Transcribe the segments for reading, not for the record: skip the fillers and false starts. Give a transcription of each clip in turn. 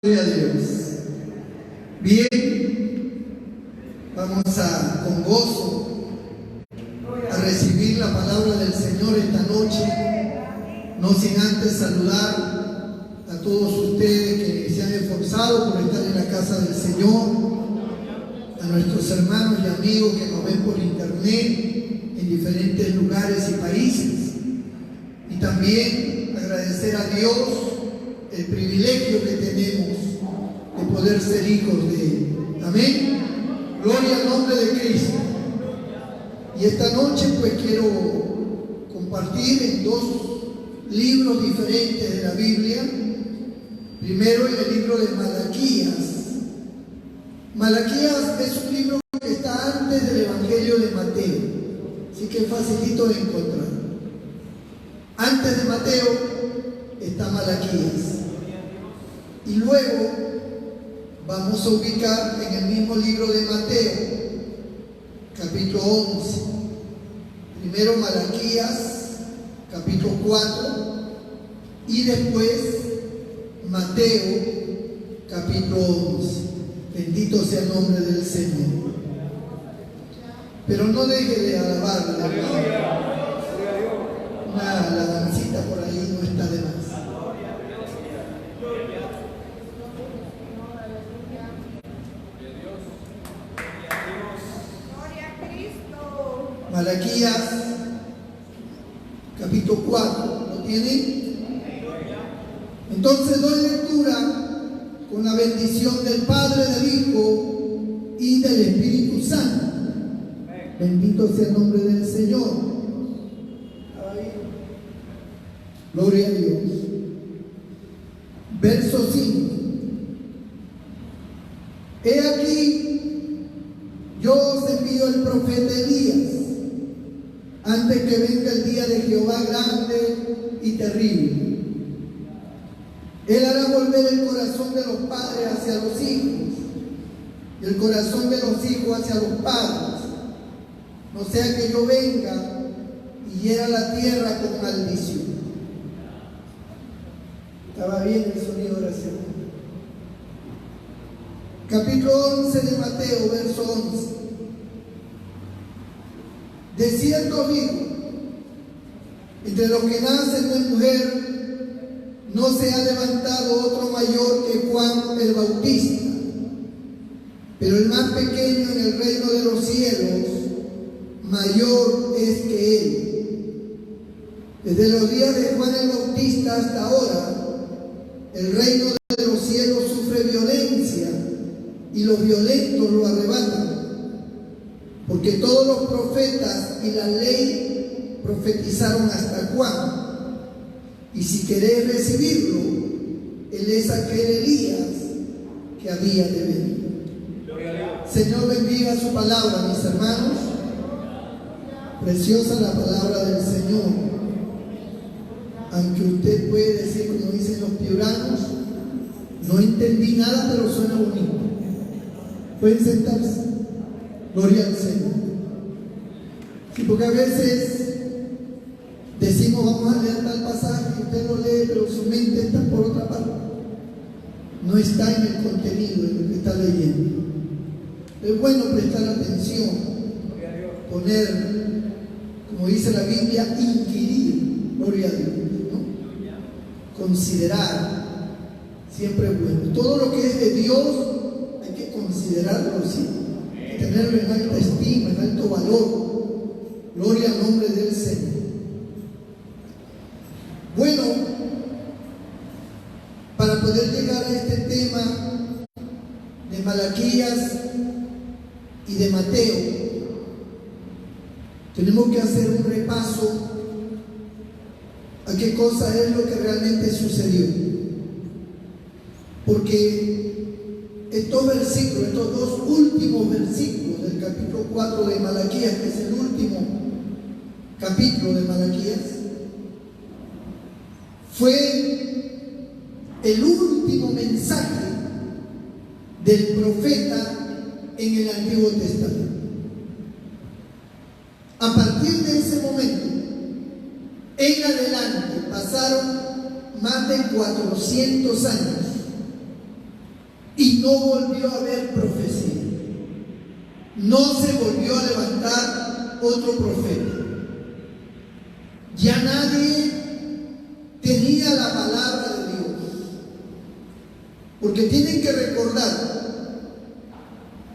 Gloria a Dios. Bien, vamos con gozo a recibir la palabra del Señor esta noche, no sin antes saludar a todos ustedes que se han esforzado por estar en la casa del Señor, a nuestros hermanos y amigos que nos ven por internet en diferentes lugares y países, y también agradecer a Dios el privilegio que tenemos de poder ser hijos de Él. Amén. Gloria al nombre de Cristo. Y esta noche pues quiero compartir en dos libros diferentes de la Biblia. Primero en el libro de Malaquías. Malaquías es un libro que está antes del Evangelio de Mateo, así que es facilito de encontrar. Antes de Mateo está Malaquías. Y luego vamos a ubicar en el mismo libro de Mateo, capítulo 11. Primero Malaquías, capítulo 4, y después Mateo, capítulo 11. Bendito sea el nombre del Señor. Pero no deje de alabarle. La alabancita por ahí no está de más. Malaquías, capítulo 4, ¿lo tienen? Entonces doy lectura con la bendición del Padre, del Hijo y del Espíritu Santo. Bendito sea el nombre del Señor. Gloria a Dios. Verso 5. He aquí, yo os envío el profeta Elías, antes que venga el día de Jehová grande y terrible. Él hará volver el corazón de los padres hacia los hijos, y el corazón de los hijos hacia los padres, no sea que yo venga y hiera la tierra con maldición. Estaba bien el sonido de oración. Capítulo 11 de Mateo, verso 11. De cierto digo, entre los que nacen de mujer no se ha levantado otro mayor que Juan el Bautista, pero el más pequeño en el reino de los cielos mayor es que él. Desde los días de Juan el Bautista hasta ahora, el reino de los cielos sufre violencia y los violentos lo arrebatan. Porque todos los profetas y la ley profetizaron hasta Juan. Y si queréis recibirlo, él es aquel Elías que había de venir. Señor, bendiga su palabra, mis hermanos. Preciosa la palabra del Señor. Aunque usted puede decir, como dicen los piuranos, no entendí nada, pero suena bonito. Pueden sentarse. Gloria al Señor. Sí, porque a veces decimos vamos a leer tal pasaje y usted lo lee, pero su mente está por otra parte. No está en el contenido de lo que está leyendo. Es bueno prestar atención, poner, como dice la Biblia, inquirir. Gloria a Dios, ¿no? Considerar. Siempre es bueno. Todo lo que es de Dios hay que considerarlo, sí. Tenerlo en alta estima, en alto valor. Gloria al nombre del Señor. Bueno, para poder llegar a este tema de Malaquías y de Mateo, tenemos que hacer un repaso a qué cosa es lo que realmente sucedió. Porque estos versículos, estos dos últimos versículos del capítulo 4 de Malaquías, que es el último capítulo de Malaquías, fue el último mensaje del profeta en el Antiguo Testamento. A partir de ese momento en adelante pasaron más de 400 años no volvió a haber profecía. No se volvió a levantar otro profeta. Ya nadie tenía la palabra de Dios. Porque tienen que recordar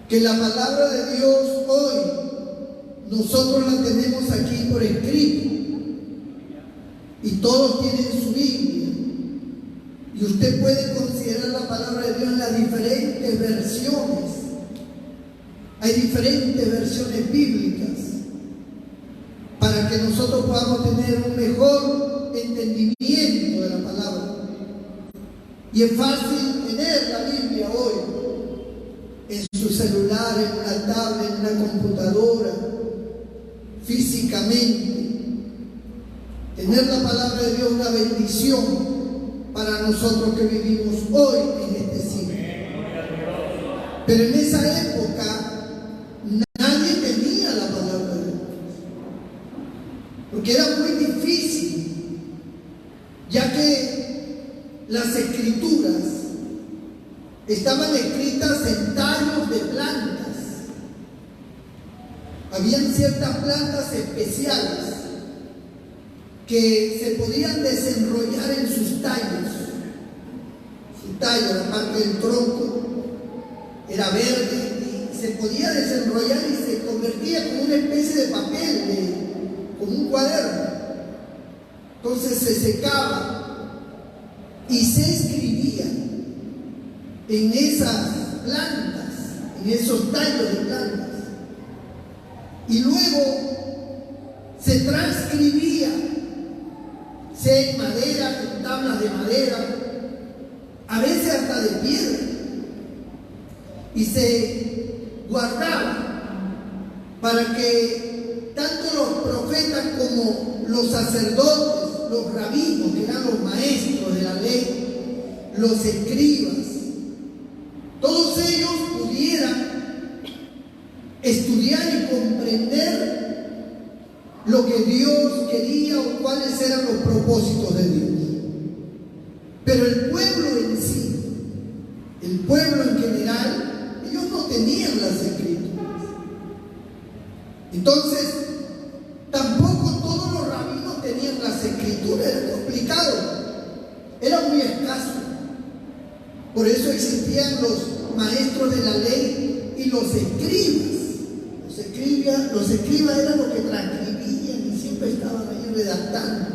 que la palabra de Dios hoy nosotros la tenemos aquí por escrito. Y todos tienen su Biblia. Y usted puede considerar la palabra de Dios en las diferentes versiones. Hay diferentes versiones bíblicas para que nosotros podamos tener un mejor entendimiento de la palabra. Y es fácil tener la Biblia hoy en su celular, en una tablet, en una computadora, físicamente. Tener la palabra de Dios es una bendición para nosotros que vivimos hoy en este siglo. Pero en esa época nadie tenía la palabra de Dios, porque era muy difícil, ya que las escrituras estaban escritas en tallos de plantas. Habían ciertas plantas especiales que se podían desenrollar en sus tallos. Su tallo, la parte del tronco, era verde y se podía desenrollar y se convertía como una especie de papel, como un cuaderno. Entonces se secaba y se escribía en esas plantas, en esos tallos de plantas. Y luego se transcribía, sea en madera, en tablas de madera, a veces hasta de piedra, y se guardaba para que tanto los profetas como los sacerdotes, los rabinos, que eran los maestros de la ley, los escribas, todos ellos pudieran estudiar y comprender lo que Dios quería o cuáles eran los propósitos de Dios. Pero el pueblo en sí, el pueblo en general, ellos no tenían las escrituras. Entonces, tampoco todos los rabinos tenían las escrituras. Era complicado, era muy escaso. Por eso existían los maestros de la ley y los escribas. Los escribas eran los que transcribían y siempre estaban ahí redactando.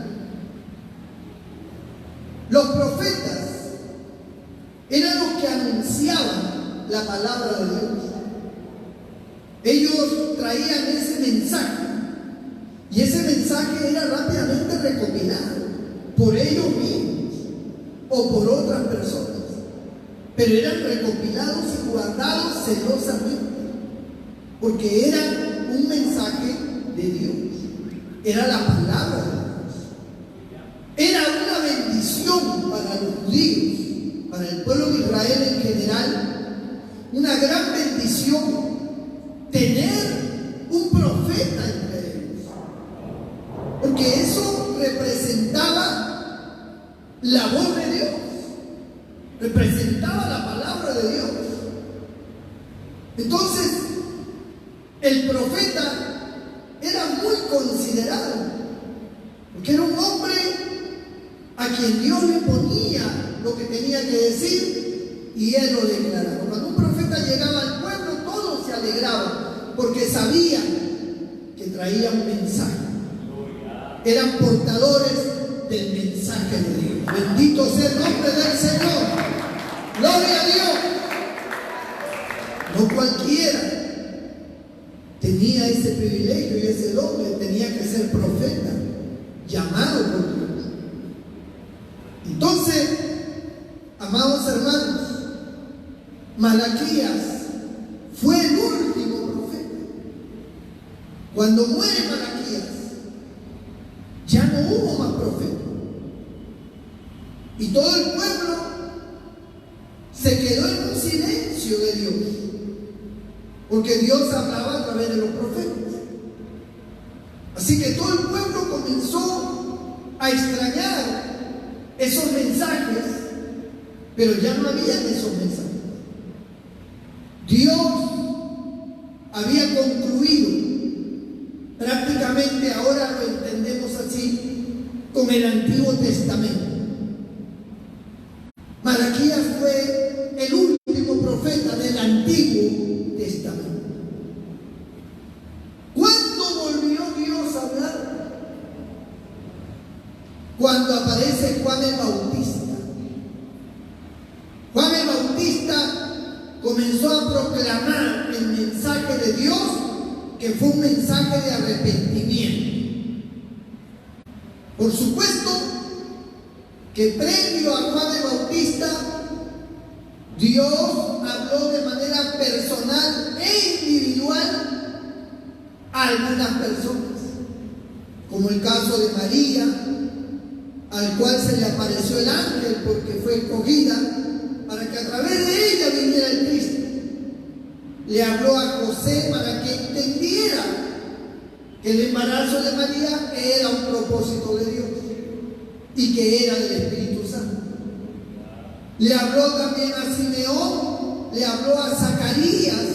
Los profetas eran los que anunciaban la palabra de Dios. Ellos traían ese mensaje y ese mensaje era rápidamente recopilado por ellos mismos o por otras personas, pero eran recopilados y guardados celosamente porque eran un mensaje de Dios, era la palabra de Dios, era una bendición para los judíos, para el pueblo de Israel en general, una gran bendición tener un profeta entre ellos, porque eso representaba la voz de Dios, representaba la palabra de Dios. Entonces, el profeta era muy considerado, porque era un hombre a quien Dios le ponía lo que tenía que decir y él lo declaraba. Cuando un profeta llegaba al pueblo, todos se alegraban, porque sabían que traía un mensaje. Eran portadores del mensaje de Dios. Bendito sea el nombre del Señor. Gloria a Dios. No cualquiera tenía ese privilegio y ese hombre tenía que ser profeta, llamado por Dios. Entonces, amados hermanos, Malaquías fue el último profeta. Cuando muere Malaquías, ya no hubo más profeta. Y todo el pueblo se quedó en un silencio de Dios, porque Dios hablaba a través de los profetas. Así que todo el pueblo comenzó a extrañar esos mensajes, pero ya no habían esos mensajes. comenzó a proclamar el mensaje de Dios, que fue un mensaje de arrepentimiento. Por supuesto que previo a Juan el Bautista, Dios habló de manera personal e individual a algunas personas, como el caso de María, al cual se le apareció el ángel porque fue escogida para que a través de ella viniera el Cristo. Le habló a José para que entendiera que el embarazo de María era un propósito de Dios y que era del Espíritu Santo. Le habló también a Simeón, le habló a Zacarías,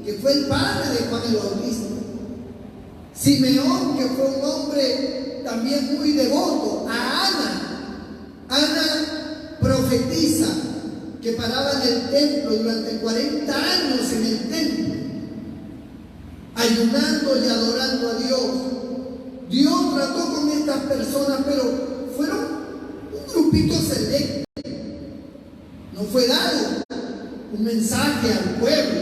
que fue el padre de Juan el Bautista. Simeón, que fue un hombre también muy devoto, a Ana profetiza, que paraba en el templo durante 40 años en el templo, ayunando y adorando a Dios. Dios trató con estas personas, pero fueron un grupito selecto. No fue dado un mensaje al pueblo,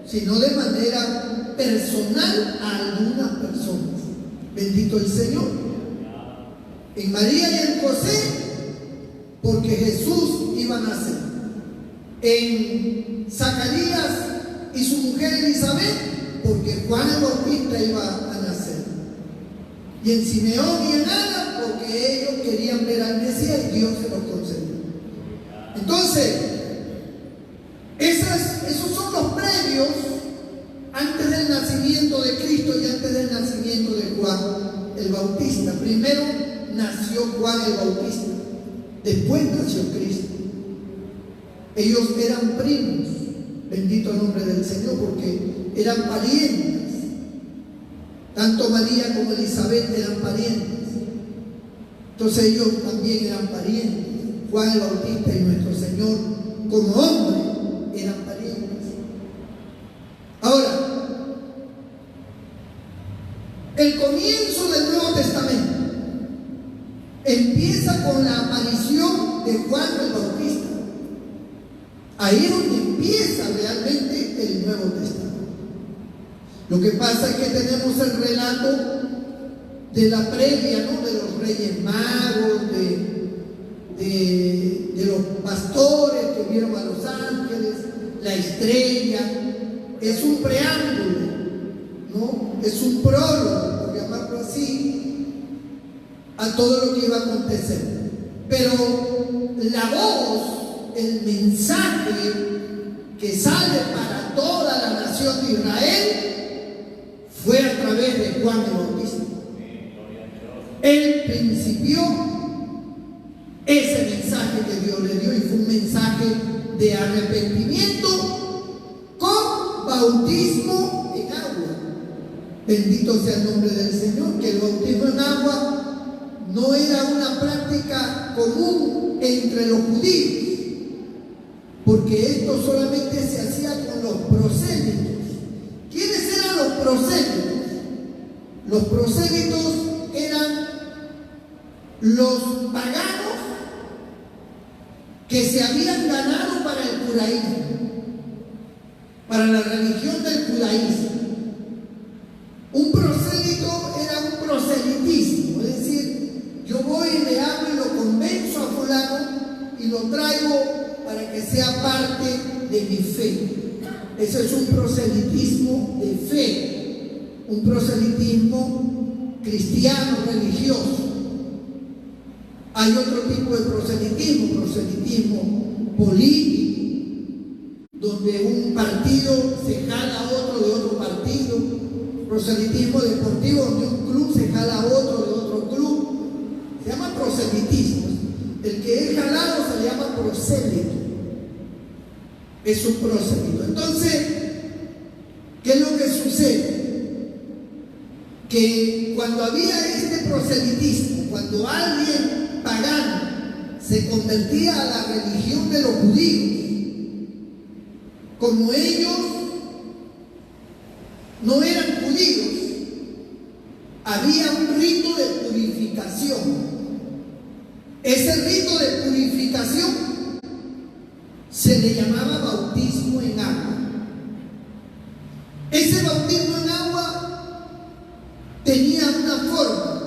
sino de manera personal a algunas personas. Bendito el Señor. En María y en José, porque Jesús iba a nacer. En Zacarías y su mujer Elizabeth, porque Juan el Bautista iba a nacer. Y en Simeón y en Ana, porque ellos querían ver al Mesías y Dios se lo concedió. Entonces, esos son los previos antes del nacimiento de Cristo y antes del nacimiento de Juan el Bautista. Primero nació Juan el Bautista, después nació Cristo. Ellos eran primos, bendito el nombre del Señor, porque eran parientes. Tanto María como Elizabeth eran parientes. Entonces ellos también eran parientes. Juan el Bautista y nuestro Señor, como hombre, eran parientes. Ahora, el comienzo del Nuevo Testamento empieza con la aparición de Juan el Bautista. Ahí es donde empieza realmente el Nuevo Testamento. Lo que pasa es que tenemos el relato de la previa, ¿no? De los Reyes Magos, de los pastores que vieron a los ángeles, la estrella. Es un preámbulo, ¿no? Es un prólogo, por llamarlo así, a todo lo que iba a acontecer. Pero la voz, el mensaje que sale para toda la nación de Israel fue a través de Juan el Bautista. Él principió ese mensaje que Dios le dio, y fue un mensaje de arrepentimiento con bautismo en agua. Bendito sea el nombre del Señor, que el bautismo en agua no era una práctica común entre los judíos, porque esto solamente se hacía con los prosélitos. ¿Quiénes eran los prosélitos? Los prosélitos eran los paganos que se habían ganado para el judaísmo, para la religión del judaísmo. Un prosélito era un proselitismo, es decir, yo voy y le hablo y lo convenzo a fulano y lo traigo para que sea parte de mi fe. Eso es un proselitismo de fe, un proselitismo cristiano, religioso. Hay otro tipo de proselitismo, proselitismo político, donde un partido se jala a otro de otro partido, proselitismo deportivo, donde un club se jala a otro de otro club. Se llama proselitismo. El que es jalado se le llama prosélito. Es un prosélito. Entonces, ¿qué es lo que sucede? Que cuando había este proselitismo, cuando alguien pagano se convertía a la religión de los judíos, como ellos no eran judíos, había un rito de purificación. Ese rito de purificación se se le llamaba bautismo en agua. Ese bautismo en agua tenía una forma.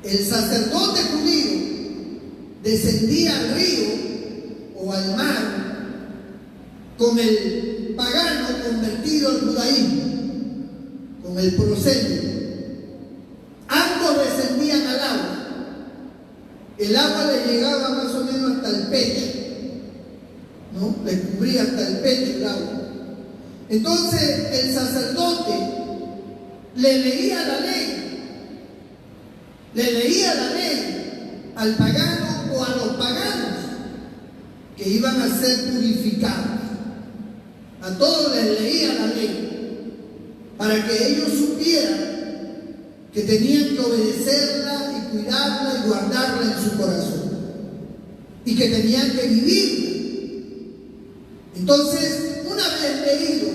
El sacerdote judío descendía al río o al mar con el pagano convertido al judaísmo, con el prosélito. Ambos descendían al agua. El agua le llegaba más o menos hasta el pecho, ¿no? Le cubría hasta el pecho el agua. Entonces el sacerdote le leía la ley al pagano o a los paganos que iban a ser purificados. A todos les leía la ley para que ellos supieran que tenían que obedecerla y cuidarla y guardarla en su corazón y que tenían que vivirla. Entonces, una vez leído,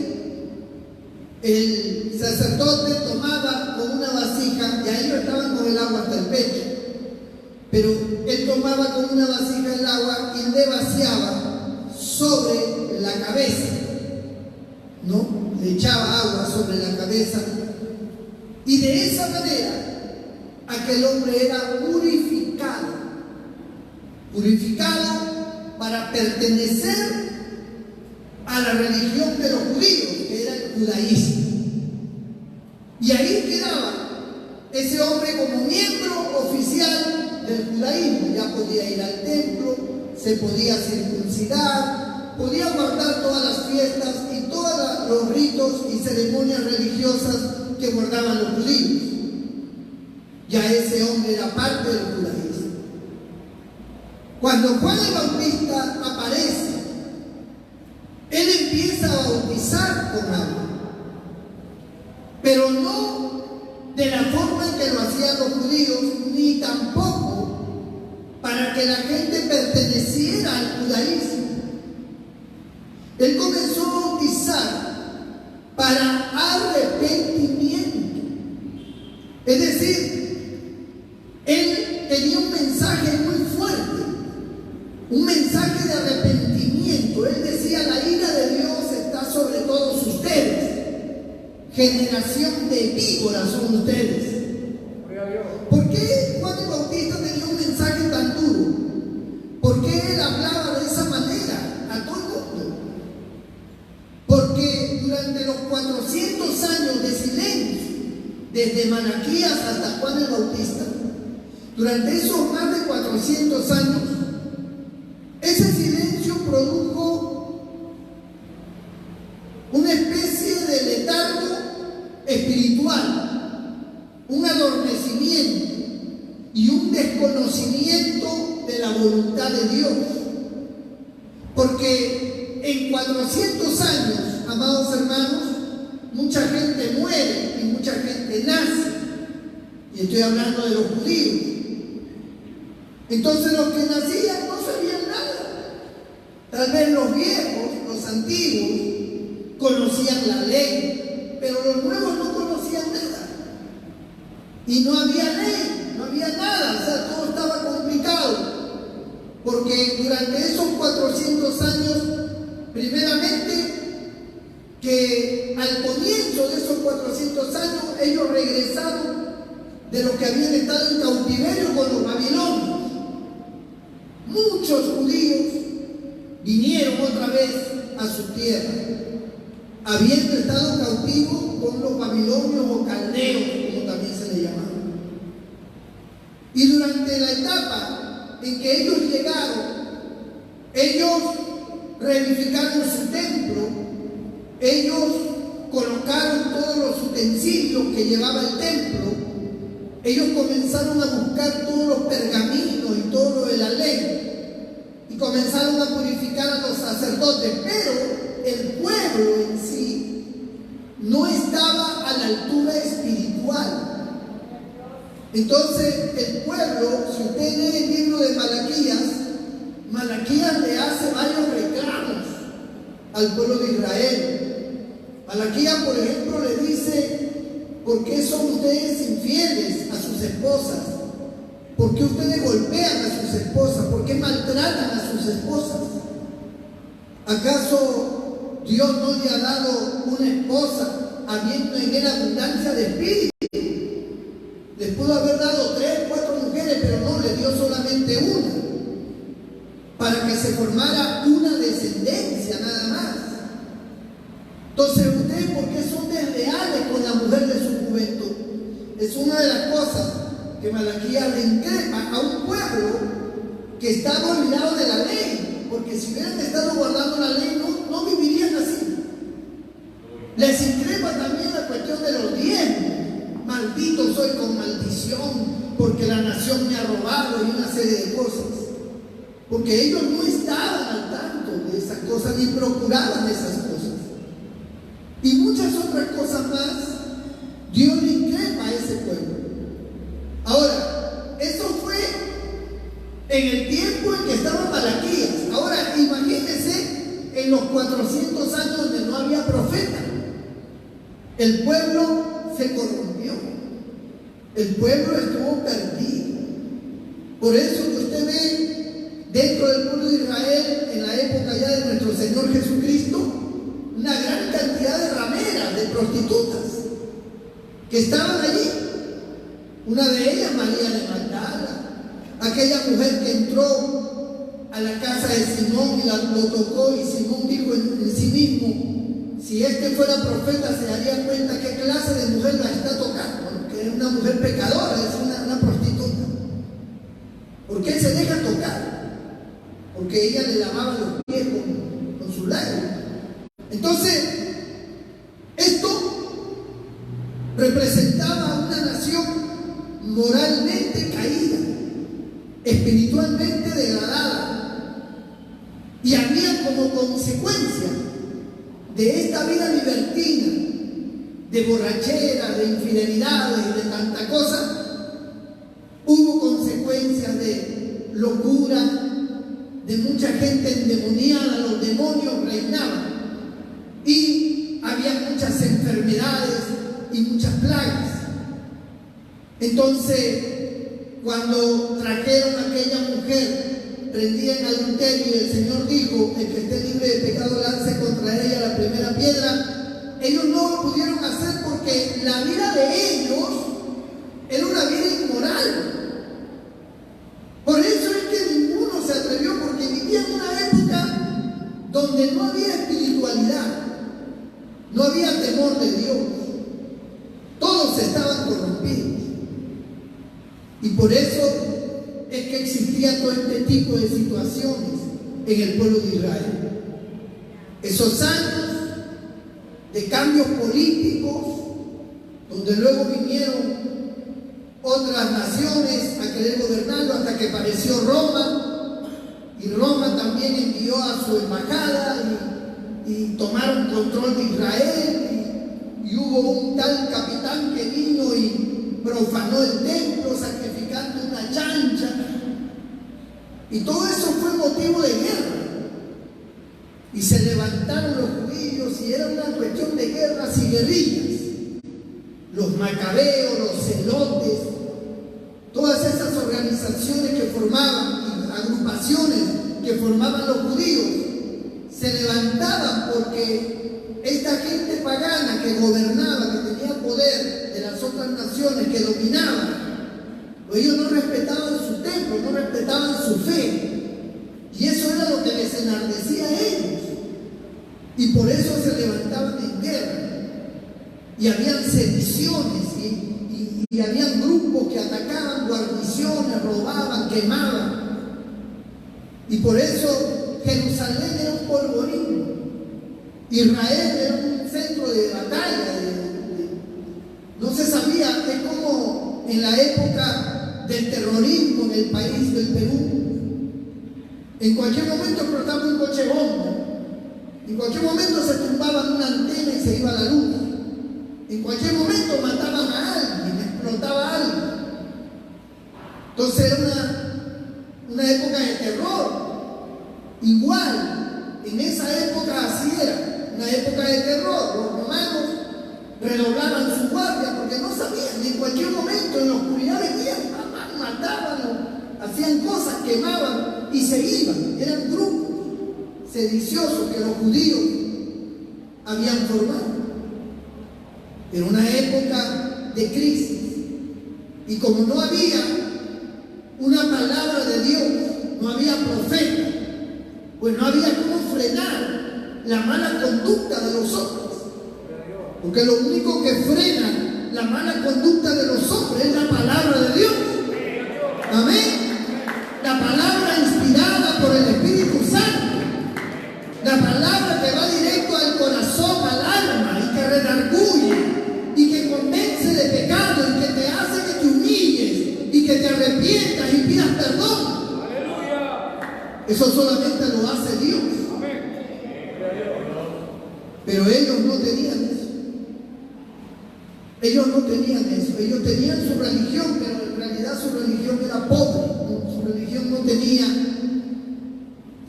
el sacerdote tomaba con una vasija, y a ellos estaban con el agua hasta el pecho, pero él tomaba con una vasija el agua y le vaciaba sobre la cabeza, ¿no? Le echaba agua sobre la cabeza, y de esa manera aquel hombre era purificado para pertenecer a la religión de los judíos, que era el judaísmo. Y ahí quedaba ese hombre como miembro oficial del judaísmo. Ya podía ir al templo, se podía circuncidar, podía guardar todas las fiestas y todos los ritos y ceremonias religiosas que guardaban los judíos. Ya ese hombre era parte del judaísmo. Cuando Juan el Bautista aparece, él empieza a bautizar con agua, pero no de la forma en que lo hacían los judíos, ni tampoco para que la gente perteneciera al judaísmo. Él comenzó a bautizar para arrepentimiento. Es decir, él tenía un mensaje muy fuerte, un mensaje de arrepentimiento. Él decía: la ira de Dios está sobre todos ustedes, generación de víboras son ustedes. ¿Por qué Juan el Bautista tenía un mensaje tan duro? ¿Por qué él hablaba de esa manera a todo el mundo? Porque durante los 400 años de silencio, desde Malaquías hasta Juan el Bautista, durante esos más de 400 años, ese silencio produjo una especie de letargo espiritual, un adormecimiento y un desconocimiento de la voluntad de Dios. Porque en 400 años, amados hermanos, mucha gente muere y mucha gente nace. Y estoy hablando de los judíos. Entonces los que nacían no sabían nada. Tal vez los viejos, los antiguos, conocían la ley, pero los nuevos no conocían nada. Y no había ley, no había nada, o sea, todo estaba complicado. Porque durante esos 400 años, primeramente, que al comienzo de esos 400 años, ellos regresaron de los que habían estado en cautiverio con los babilonios. Muchos judíos vinieron otra vez a su tierra, habiendo estado cautivos con los babilonios o caldeos, como también se le llamaba. Y durante la etapa en que ellos llegaron, ellos reedificaron su templo, ellos colocaron todos los utensilios que llevaba el templo, ellos comenzaron a buscar todos los pergaminos y todo lo de la ley, y comenzaron a purificar a los sacerdotes, pero el pueblo en sí no estaba a la altura espiritual. Entonces el pueblo, si usted lee el libro de Malaquías, Malaquías le hace varios reclamos al pueblo de Israel. Malaquías, por ejemplo, le dice: ¿por qué son ustedes infieles a sus esposas? ¿Por qué ustedes golpean a sus esposas? ¿Por qué maltratan a sus esposas? ¿Acaso Dios no le ha dado una esposa habiendo en él abundancia de espíritu? Les pudo haber dado 3, 4 mujeres, pero no, le dio solamente una, para que se formara una descendencia nada más. Entonces, ¿ustedes por qué son desleales con la mujer de su juventud? Es una de las cosas que Malaquías le increpa a un pueblo que estaba olvidado de la ley, porque si hubieran estado guardando la ley no vivirían así. Les increpa también la cuestión de los diezmos. Maldito soy con maldición, porque la nación me ha robado, y una serie de cosas. Porque ellos no estaban al tanto de esas cosas, ni procuraban esas cosas. Y muchas otras cosas más, Dios le increpa a ese pueblo. Ahora, eso fue en el tiempo en que estaba Malaquías. Ahora, imagínense en los 400 años donde no había profeta. El pueblo se corrompió. El pueblo estuvo perdido. Por eso que usted ve dentro del pueblo de Israel, en la época ya de nuestro Señor Jesucristo, una gran cantidad de rameras, de prostitutas, que estaban allí. Una de ellas, María de Magdala, aquella mujer que entró a la casa de Simón y lo tocó, y Simón dijo en sí mismo: si este fuera profeta se daría cuenta qué clase de mujer la está tocando, ¿no? Que es una mujer pecadora, es una prostituta. ¿Por qué se deja tocar? Porque ella le lavaba los pies con sus lágrimas. Entonces, esto representaba a una nación moralmente caída, espiritualmente degradada, y había como consecuencia de esta vida libertina, de borrachera, de infidelidades y de tanta cosa, hubo consecuencias de locura, de mucha gente endemoniada, los demonios reinaban, y había muchas enfermedades y muchas plagas. Entonces, cuando trajeron a aquella mujer prendida en adulterio, y el Señor dijo: el que esté libre de pecado lance contra ella la primera piedra, ellos no lo pudieron hacer porque la vida de ellos era una vida inmoral. Por eso es que ninguno se atrevió, porque vivía en una época donde no había espiritualidad, no había temor de Dios, todos estaban corrompidos. Y por eso es que existía todo este tipo de situaciones en el pueblo de Israel. Esos años de cambios políticos, donde luego vinieron otras naciones a querer gobernarlo, hasta que apareció Roma, y Roma también envió a su embajada y tomaron control de Israel, y hubo un tal capitán que vino y profanó el templo sacrificando una chancha, y todo eso fue motivo de guerra, y se levantaron los judíos, y era una cuestión de guerras y guerrillas. Los macabeos, los celotes, todas esas organizaciones que formaban, agrupaciones que formaban los judíos, se levantaban porque esta gente pagana que gobernaba, que tenía poder de las otras naciones, que dominaban, ellos no respetaban su templo, no respetaban su fe, y eso era lo que les enardecía a ellos, y por eso se levantaban en guerra. Y habían sediciones, y habían grupos que atacaban guarniciones, robaban, quemaban. Y por eso Jerusalén era un polvorín, Israel era un centro de batalla, no se sabía. Es como en la época del terrorismo en el país del Perú. En cualquier momento explotaba un coche bomba, en cualquier momento se tumbaban una antena y se iba la luz. En cualquier momento mataban a alguien, explotaba algo. Entonces era una época de terror. Igual, en esa época así era, una época de terror. Los romanos redoblaban su guardia porque no sabían, y en cualquier momento en la oscuridad venían, mataban, hacían cosas, quemaban y se iban. Eran grupos, sedicioso que los judíos habían formado. Era una época de crisis. Y como no había una palabra de Dios, no había profeta, pues no había cómo frenar la mala conducta de los hombres. Porque lo único que frena la mala conducta de los hombres es la palabra de Dios. Amén. La palabra inspirada por el Espíritu Santo. La palabra que va directo al corazón, al alma, y que redarguye, y que convence de pecado, y que te hace que te humilles, y que te arrepientas y pidas perdón. ¡Aleluya! Eso solamente lo hace Dios. Amén. Pero ellos no tenían eso. Ellos no tenían eso. Ellos tenían su religión, pero en realidad su religión era pobre. Su religión no tenía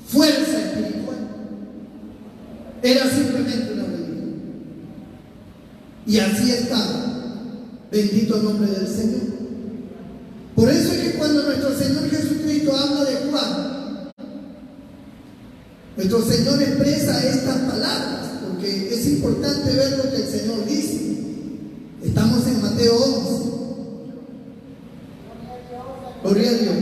fuerza espiritual. Era simplemente una religión. Y así estaba. Bendito el nombre del Señor. Por eso es que cuando nuestro Señor Jesucristo habla de Juan, nuestro Señor expresa estas palabras, porque es importante ver lo que el Señor dice. Estamos en Mateo 11. Gloria a Dios.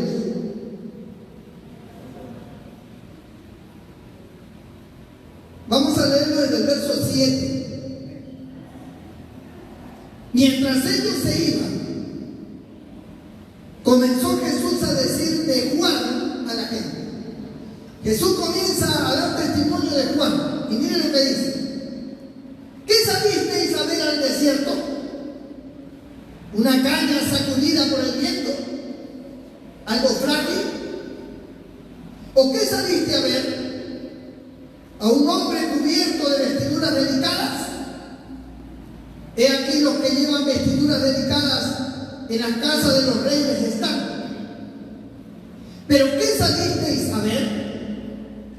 Vamos a leerlo desde el verso 7. Mientras ellos se iban, comenzó Jesús a decir de Juan a la gente. Jesús comienza a dar testimonio de Juan. Y miren lo que dice. ¿Qué salisteis a ver al desierto? ¿Una caña sacudida por el viento? ¿Algo frágil? ¿O qué saliste a ver? ¿A un hombre cubierto de vestiduras delicadas? He aquí los que llevan vestiduras delicadas en las casas de los reyes están. ¿Pero qué salisteis a ver?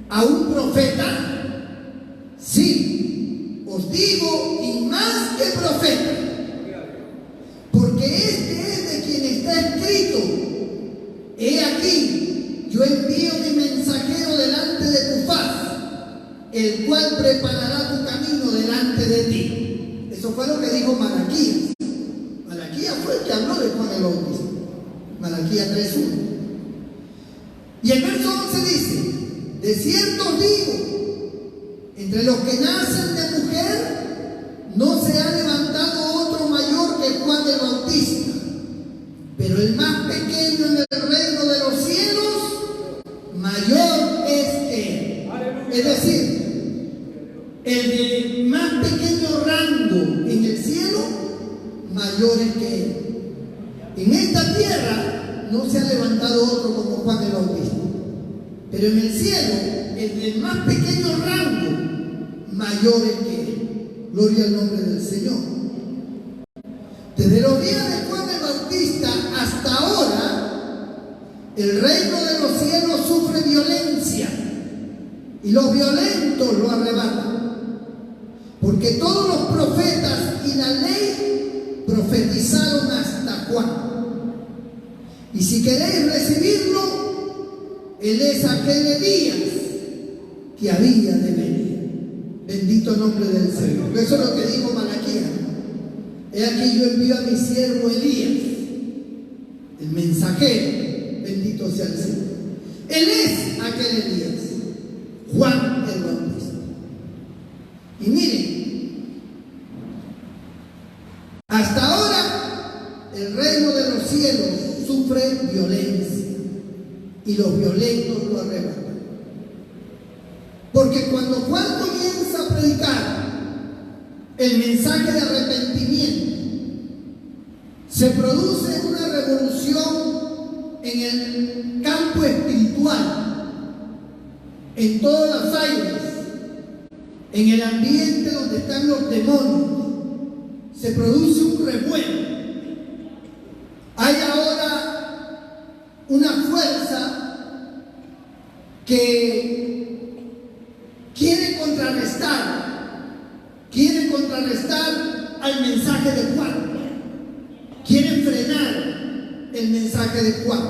¿A un profeta? Sí, os digo, y más que profeta. Porque este es de quien está escrito: he aquí, yo envío mi mensajero delante de tu faz, el cual preparará tu camino delante de ti. Eso fue lo que dijo Malaquías. Malaquías fue el que habló de Juan el Bautista. Malaquías 3:1. Y el verso 11 dice: de cierto os digo, entre los que nacen de mujer no se ha levantado otro mayor que Juan el Bautista, pero el más pequeño en el reino de los cielos mayor es él. Es decir, el de más pequeño rango en el cielo mayor es que él. En esta tierra no se ha levantado otro como Juan el Bautista, pero en el cielo el de más pequeño rango mayor es que él. Gloria al nombre del Señor. Desde los días de Juan el Bautista hasta ahora, el reino de los cielos sufre violencia y los violentos lo arrebatan. Porque todos los profetas y la ley profetizaron hasta Juan. Y si queréis recibirlo, él es aquel Elías que había de venir. Bendito el nombre del Señor. Eso es lo que dijo Malaquías. He aquí yo envío a mi siervo Elías, el mensajero. Bendito sea el Señor. Él es aquel Elías, Juan el Bautista. Y miren, hasta ahora el reino de los cielos sufre violencia y los violentos lo arrebatan. Porque cuando Juan comienza a predicar el mensaje de arrepentimiento, se produce una revolución en el campo espiritual, en todas las áreas, en el ambiente donde están los demonios. Se produce un revuelo. Hay ahora una fuerza que quiere contrarrestar al mensaje de Juan. Quiere frenar el mensaje de Juan.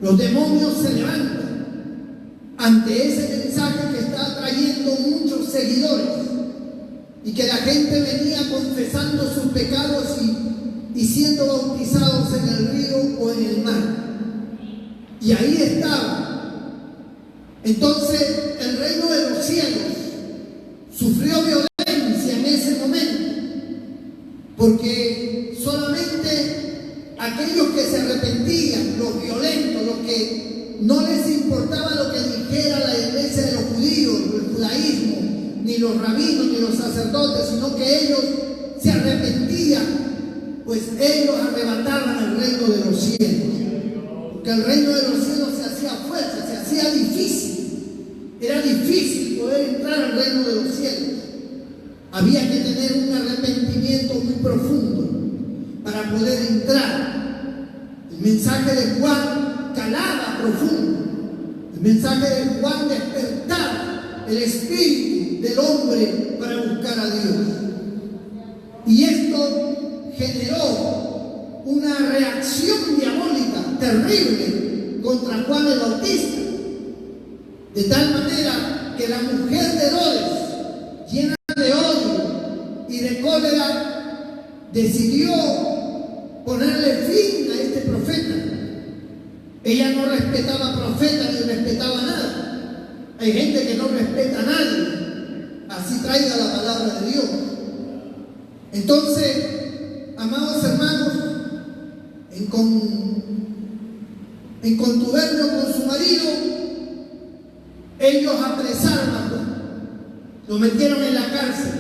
Los demonios se levantan ante ese mensaje que está trayendo muchos seguidores y que la gente venía confesando sus pecados y siendo bautizados en el río o en el mar. Y ahí estaba. Entonces el reino de los cielos sufrió violencia en ese momento, porque solamente aquellos que se arrepentían, los violentos, los que no les importaba lo que dijera la iglesia de los judíos, el judaísmo, ni los rabinos, ni los sacerdotes, sino que ellos se arrepentían, pues ellos arrebataban el reino de los cielos. Porque el reino de los cielos se hacía fuerte, se hacía difícil. Era difícil poder entrar al reino de los cielos. Había que tener un arrepentimiento muy profundo para poder entrar. El mensaje de Juan calaba profundo. El mensaje de Juan despertaba el espíritu del hombre para buscar a Dios. Y esto generó una reacción diabólica terrible contra Juan el Bautista. De tal manera que la mujer de Herodes, llena de odio y de cólera, decidió ponerle fin a este profeta. Ella no respetaba profeta ni respetaba nada. Hay gente que no respeta a nadie, así traiga la palabra de Dios. Entonces, amados hermanos, en contubernio con su marido, ellos apresaron a Juan, lo metieron en la cárcel,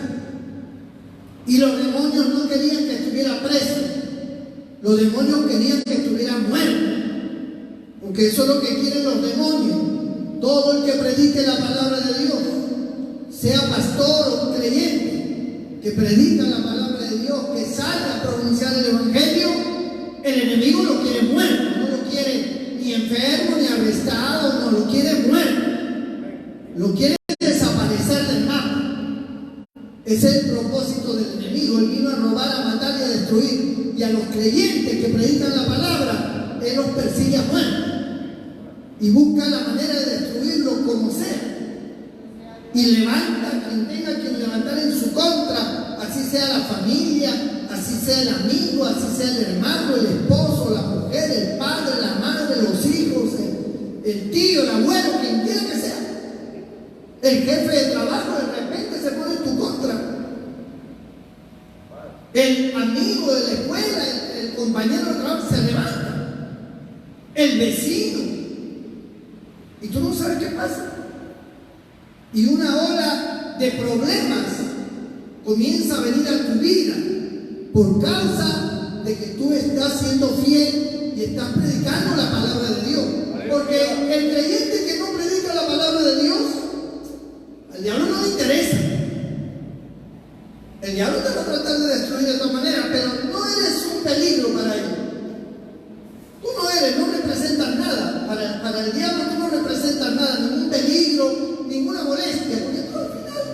y los demonios no querían que estuviera preso, los demonios querían que estuviera muerto, porque eso es lo que quieren los demonios. Todo el que predique la palabra de Dios, sea pastor o creyente, que predica la palabra de Dios, que salga a pronunciar el evangelio, el enemigo lo quiere muerto, no lo quiere ni enfermo ni arrestado, no lo quiere muerto. Lo quiere desaparecer del mapa. Ese es el propósito del enemigo. Él vino a robar, a matar y a destruir. Y a los creyentes que predican la palabra, él los persigue a muerte. Y busca la manera de destruirlo como sea. Y levanta quien tenga que levantar en su contra. Así sea la familia, así sea el amigo, así sea el hermano, el esposo, la mujer, el padre, la madre, los hijos, el tío, el abuelo, quien quiera que sea. El jefe de trabajo de repente se pone en tu contra. El amigo de la escuela, el compañero de trabajo se levanta. El vecino. Y tú no sabes qué pasa. Y una ola de problemas comienza a venir a tu vida por causa de que tú estás siendo fiel y estás predicando la palabra de Dios. Porque el creyente que no predica la palabra de Dios, al diablo no le interesa. El diablo te va a tratar de destruir de todas maneras, pero no eres un peligro para él. Tú no representas nada. Para el diablo tú no representas nada, ningún peligro, ninguna molestia, porque tú al final,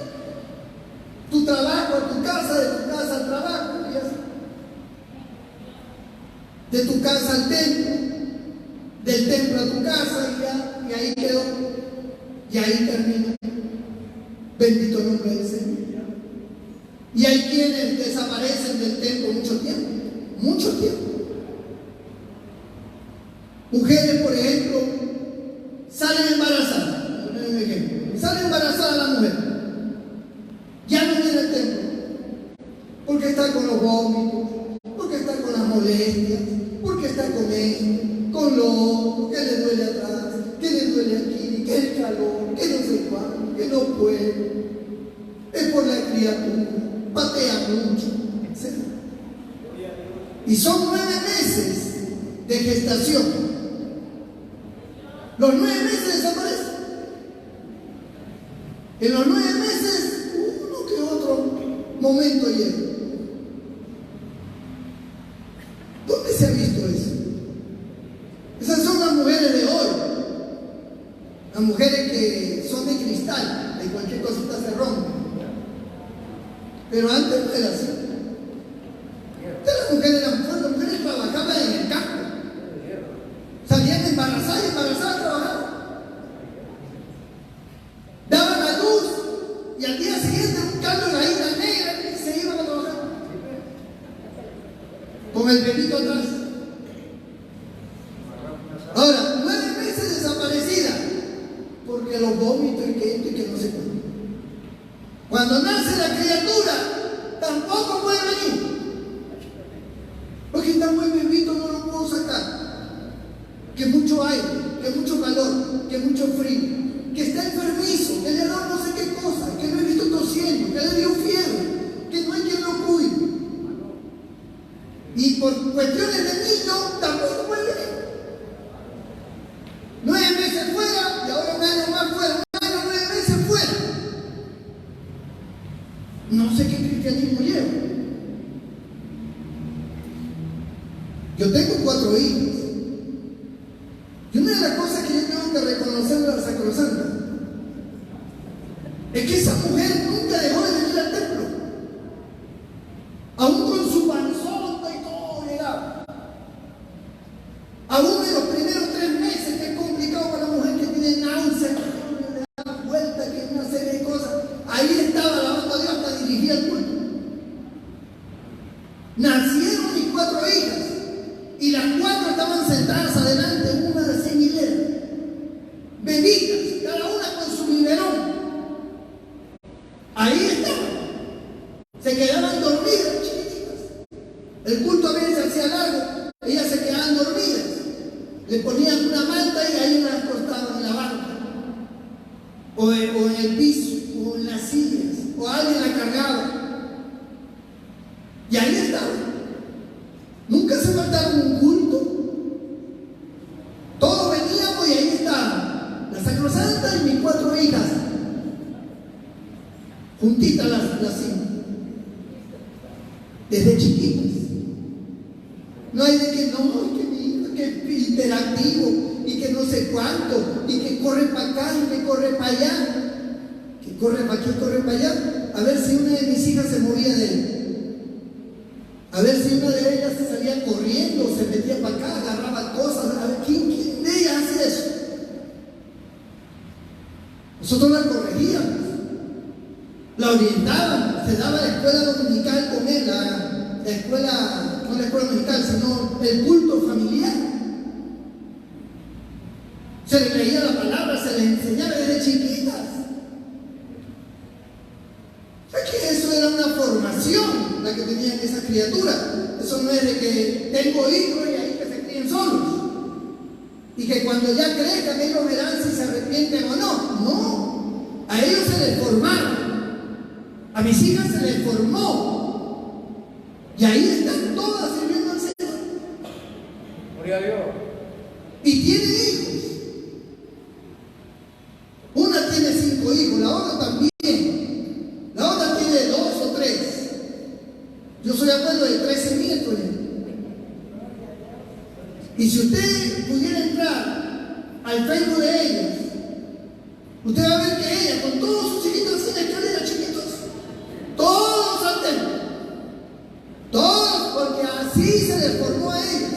tu trabajo a tu casa, de tu casa al trabajo, de tu casa al templo, del templo a tu casa, y ahí quedó, y ahí terminó. Bendito nombre del Señor. Y hay quienes desaparecen del templo mucho tiempo. Mujeres, por ejemplo, salen embarazadas. Un ejemplo. Sale embarazada la mujer. Ya no viene al templo. Porque está con los vómitos, porque está con las molestias, porque está con esto, con lo otro, que le duele atrás, que le duele aquí, que el calor, que no sé cuándo, que no puede. Es por la criatura, patea mucho, etc. Y son 9 meses de gestación. Los 9 meses desaparecen. En los 9 meses, uno que otro momento llega. ¿Dónde se ha visto eso? Esas son las mujeres de hoy. Las mujeres que son de cristal, de cualquier cosita se rompe. Pero antes no era así. Las mujeres eran fuertes, las mujeres trabajaban en el campo. Salían embarazadas y embarazadas trabajaban. bebito atrás. Ahora, 9 meses desaparecida, porque los vómitos y que esto y que no sé cuánto. Cuando nace la criatura, tampoco puede venir, porque está muy bebito, no lo puedo sacar. Que mucho aire, que mucho calor, que mucho frío, que está enfermizo, que le ha dado no sé qué cosa, que lo he visto tosiendo, que le dio fiebre, que no hay quien lo cuide. Y por cuestiones de niño tampoco puede venir. 9 meses fuera y ahora 1 año más fuera, 1 año, 9 meses fuera. No sé qué cristianismo lleva. Yo tengo 4 hijos. Y una de las cosas que yo tengo que reconocer de la Sacrosanta es que esa mujer nunca dejó de venir al templo. Aún con su panzota y todo llegaba. Aún en los primeros 3 meses, que es complicado para una mujer que tiene náuseas, que le da vuelta, que una serie de cosas, ahí estaba alabando a Dios hasta dirigir el culto. Nacieron mis 4 hijas y las 4 estaban sentadas adelante, una de 100 hileras, bebitas, cada una con su biberón. Ahí estaban, se quedaban dormidas, chiquititas. El culto a veces se hacía largo, ellas se quedaban dormidas. Le ponían una manta y ahí las acostaban en la banca, o en el piso, o en las sillas, o alguien la cargaba. Y ahí estaban. Nunca se faltaron un culto. Todos veníamos y ahí estaban la Sacrosanta y mis 4 hijas, juntitas las 5, desde chiquitas. No hay de que no, que mi hijo, que es interactivo y que no sé cuánto, y que corre para acá y que corre para allá, que corre para aquí y corre para allá, a ver si una de mis hijas se movía de él. A ver si una de ellas se salía corriendo, se metía para acá, agarraba cosas. A ver, ¿quién de ellas hace eso? Nosotros la corregíamos, la orientábamos, se daba la escuela dominical con él, la escuela, no la escuela dominical, sino el culto familiar. Se le leía la palabra, se le enseñaba desde chiquitas. Que eso era una formación la que tenían esas criaturas. Eso no es de que tengo hijos y ahí que se críen solos y que cuando ya crezcan ellos verán si se arrepienten o no. No, a ellos se les formaron, a mis hijas se les formó y ahí están todas sirviendo al Señor. Gloria a Dios. Y tienen hijos. Una tiene 5 hijos, la otra también. La otra tiene 2 o 3. Yo soy abuelo de 13 nietos. Y si usted pudiera entrar al Facebook de ellas, usted va a ver que ella, con todos sus chiquitos en la escalera, chiquitos, todos al templo. Todos, porque así se les formó a ellas.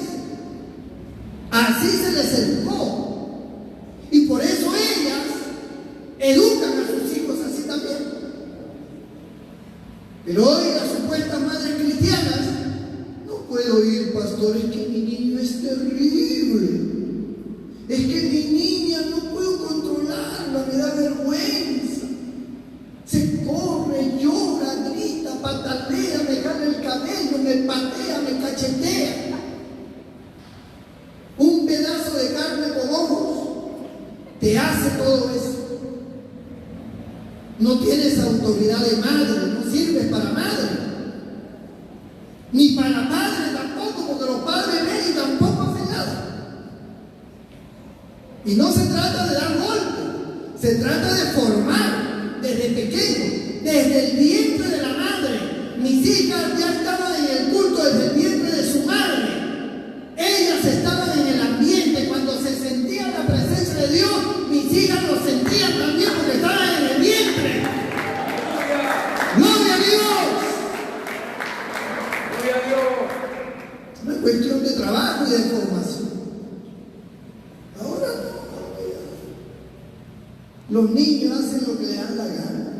Así se les educó. Y por eso ellas educan a sus hijos así también. Pero hoy las supuestas madres cristianas, no puedo ir, pastor, es que mi niño es terrible. Es que mi niña no puedo controlarla, me da vergüenza. Se corre, llora, grita, patalea, me jala el cabello, me patea, me cachetea. Un pedazo de carne con ojos te hace todo eso. No tienes autoridad de madre, no sirves para madre, ni para padre tampoco, porque los padres ven y tampoco hacen nada. Y no se trata de dar golpe, se trata de formar desde pequeño, desde el vientre de la madre. Mis hijas ya estaban en el culto desde el vientre de su madre. Ellas estaban en el ambiente. Cuando se sentía la presencia de Dios, mis hijas lo sentían también porque estaban en el vientre. ¡Gloria a Dios! ¡Gloria a Dios! No es cuestión de trabajo y de formación. Ahora no. Los niños hacen lo que les dan la gana.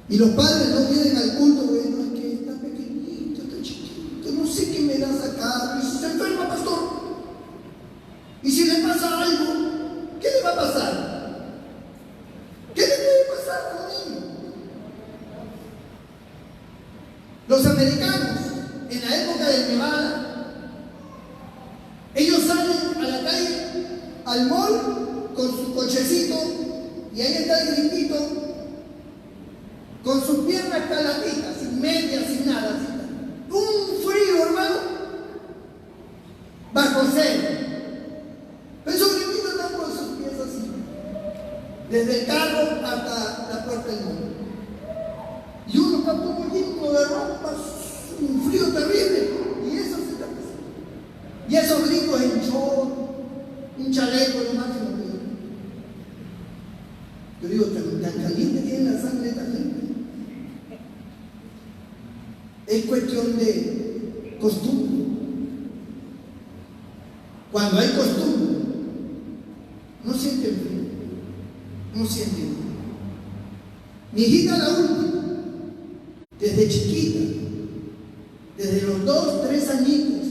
Y los padres no vienen al culto porque no, es que está pequeñito, está chiquito, no sé qué americanos, en la época de Nevada, ellos salen a la calle, al mall, con su cochecito, y ahí está el gringuito, con sus piernas caladitas, sin medias, sin nada, un frío, hermano, bajo cero. Pero esos gringuitos están con sus pies así, desde el carro hasta la puerta del mundo. Y uno está todo lleno de ropa, un frío terrible, y eso se está pasando. Y esos gringos en short, un chaleco, lo máximo que yo digo, tan caliente tiene la sangre esta gente. Es cuestión de costumbre. Cuando hay costumbre, no sienten frío, no sienten frío. Mi hijita, la última, desde chiquita, desde los 2, 3 añitos,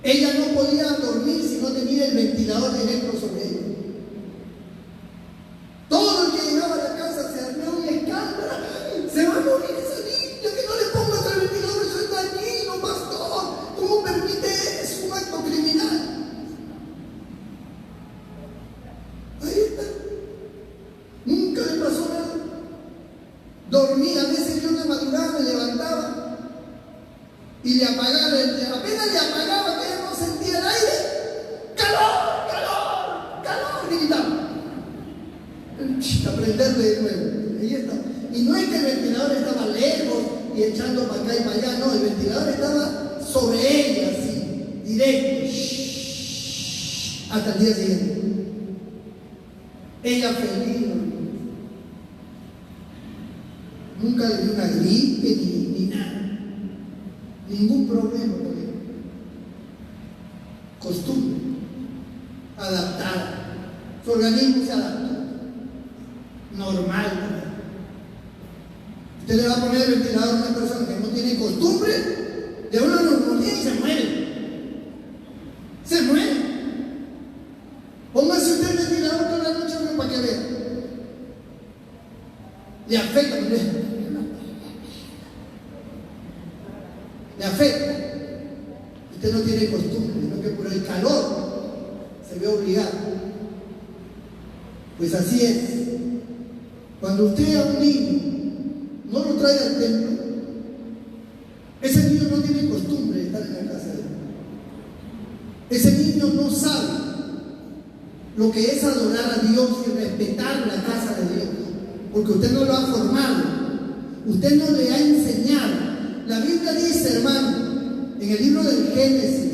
ella no podía dormir si no tenía el ventilador directo sobre ella. Todo el que llegaba a la casa se armó un escándalo. Se va a morir esa niña, que no le ponga otro ventilador, eso es dañino, pastor. ¿Cómo permite eso? Un acto criminal. Ahí está. Nunca le pasó nada. Dormía, a veces yo de madrugada me levantaba y le apagaba, apenas le apagaba, que ella no sentía el aire. ¡Calor! ¡Calor! ¡Calor! Gritaba. Aprenderle de nuevo. Ahí está. Y no es que el ventilador estaba lejos y echando para acá y para allá, no, el ventilador estaba sobre ella, así, directo, hasta el día siguiente. Ella feliz, nunca le dio una gripe ni nada, ningún problema por ella. Costumbre, adaptada, su organismo se adaptó, normal. Usted le va a poner el ventilador a una persona que no tiene costumbre de una neumonía y se muere. Se muere. Póngase usted el ventilador toda la noche para que vea. Le afecta, le afecta. Usted no tiene costumbre, sino que por el calor se ve obligado. Pues así es. Cuando usted a un niño no lo trae al templo, ese niño no tiene costumbre de estar en la casa de Dios. Ese niño no sabe lo que es adorar a Dios y respetar la casa de Dios, porque usted no lo ha formado, usted no le ha enseñado. La Biblia dice, hermano, en el libro del Génesis,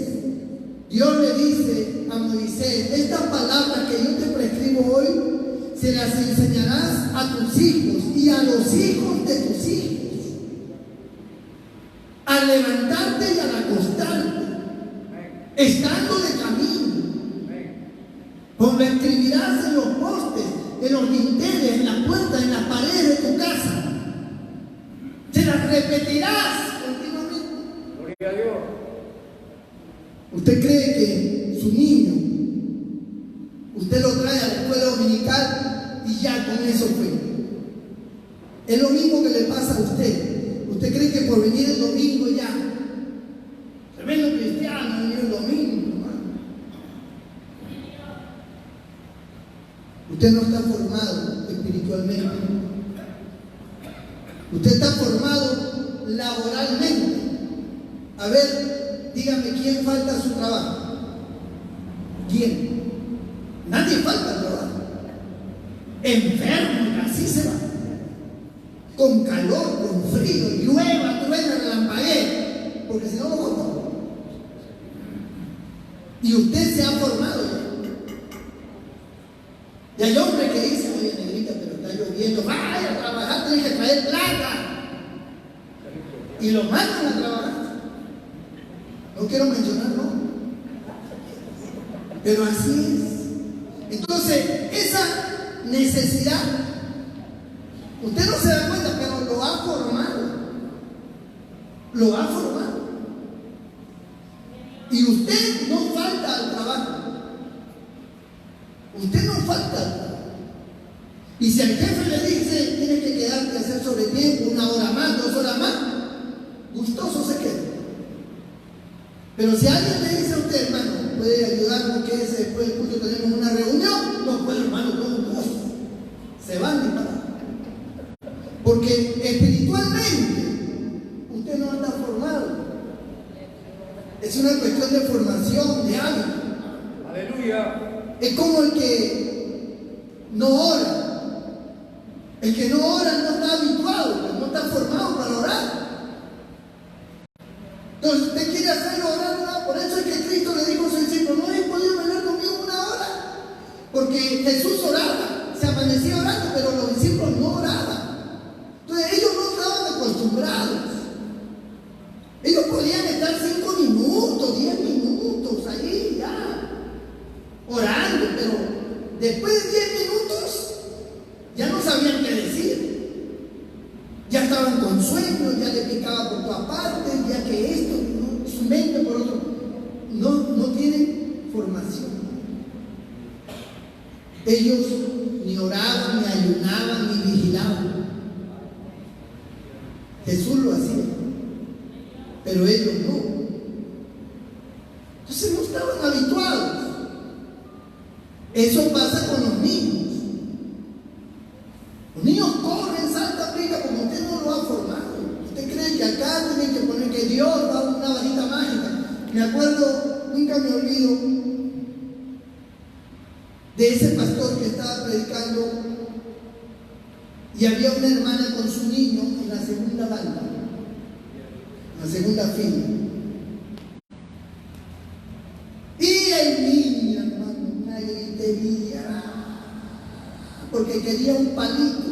Dios le dice a Moisés: estas palabras que yo te prescribo hoy, se las enseñarás a tus hijos y a los hijos de tus hijos, al levantarte y al acostarte, estando de camino. Pues lo escribirás en los postes, en los dinteles, en las puertas, en las paredes de tu casa. Se las repetirás continuamente. Gloria a Dios. ¿Usted cree que su niño, usted lo trae a la escuela dominical y ya con eso fue? Es lo mismo que le pasa a usted. ¿Usted cree que por venir el domingo ya? Tremendo cristiano, venir el domingo, hermano. Usted no está formado espiritualmente. Usted está formado laboralmente. A ver, dígame, ¿quién falta a su trabajo? ¿Quién? Nadie falta al trabajo. Enfermo, y así se va. Con calor, con frío, llueva, truena, relampaguee, porque si no lo botan. Y usted se ha formado ya. Y hay hombres que dicen: oye, negrita, pero está lloviendo, vaya a trabajar, tienes que traer plata. Y lo mandan a trabajar. No quiero mencionar, no. Pero así es. Entonces, esa necesidad, usted no se da cuenta, pero lo ha formado. Lo ha formado. Y usted no falta al trabajo. Usted no falta. Y si el jefe le dice: tienes que quedarte a hacer sobre tiempo 1 hora más, 2 horas más, Pero si alguien le dice a usted, hermano, puede ayudarnos que después del culto tenemos una reunión, no puede, hermano, con un gusto. Se van disparados. Porque espiritualmente usted no anda formado. Es una cuestión de formación, de hábito. Aleluya. Es como el que no ora. El que no ora no está habituado, no está formado para orar. Entonces usted quiere hacerlo orar, ¿no? Por eso es que Cristo le dijo a sus discípulos, no habéis podido velar conmigo una hora. Porque Jesús oraba, se amanecía orando, pero los discípulos no oraban. Entonces ellos no estaban acostumbrados. Ellos podían estar 5 minutos, 10 minutos ahí ya, orando, pero después de 10 minutos ya no sabían qué decir. Ya estaban con sueño, ya le picaba por todas partes, ya que esto, ¿no? Su mente por otro. No tienen formación. Ellos ni oraban, ni ayunaban, ni vigilaban. Jesús lo hacía, pero ellos no. Entonces no estaban habituados. Eso pasa con los niños. Los niños corren, saltan, brincan, como usted no lo ha formado. Usted cree que acá tienen que poner que Dios va a dar una varita mágica. Me acuerdo, nunca me olvido de ese pastor que estaba predicando y había una hermana con su niño en la segunda banda, en la segunda fila. Y el niño, hermano, una gritería, porque quería un palito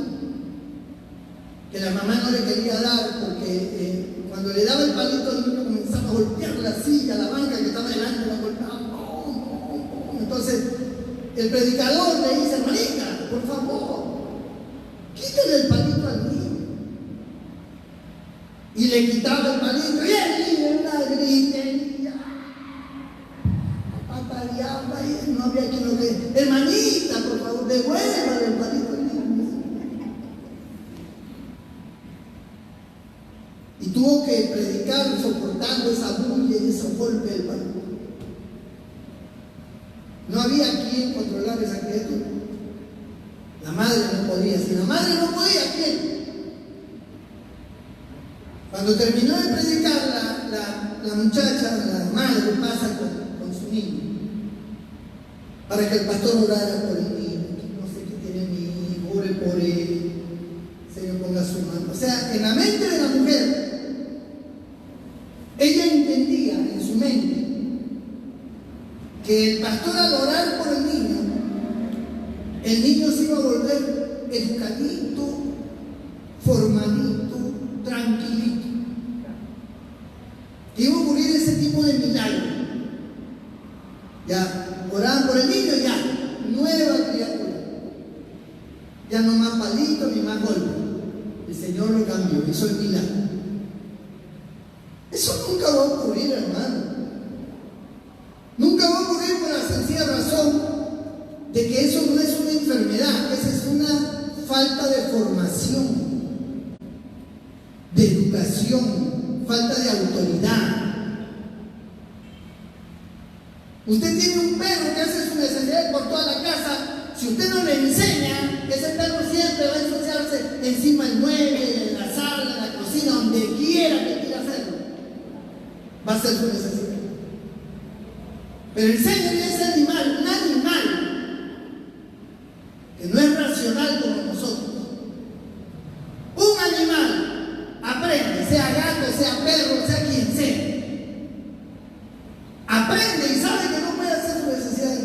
que la mamá no le quería dar, porque cuando le daba el palito el niño comenzaba a golpear la silla, la banca que estaba delante, la golpeaba. Entonces el predicador le dice, hermanita, por favor, quítale el palito al niño. Y le quitaba el palito y el niño una gritería, pataleaba y no había quien lo que, hermanita, por favor, devuélvale el palito al niño. Y tuvo que predicar soportando esa bulla y ese golpe del palito. No había quien controlar esa criatura. La madre no podía. Si la madre no podía, ¿quién? Cuando terminó de predicar, la muchacha, la madre, pasa con su niño para que el pastor orara por el niño. No sé qué tiene mi hijo, ore por él. Señor, ponga su mano. O sea, en la mente de la mujer, ella entendía en su mente que el pastor al orar por el niño se iba a volver educadito, formadito, tranquilito. Que iba a ocurrir ese tipo de milagro. Ya, oraban por el niño, ya, nueva criatura. Ya no más palito ni más golpe. El Señor lo cambió, hizo el milagro. Eso nunca va a ocurrir, hermano. Nunca va a ocurrir por la sencilla razón de que eso no es una enfermedad, esa es una falta de formación, de educación, falta de autoridad. Usted tiene un perro que hace su necesidad por toda la casa. Si usted no le enseña, ese perro siempre va a ensuciarse encima del mueble, en la sala, en la cocina, donde quiera que quiera hacerlo. Va a hacer su necesidad. Pero enséñale a ese animal, un animal que no es racional como nosotros. Un animal aprende, sea gato, sea perro, sea quien sea. Aprende y sabe que no puede hacer su necesidad.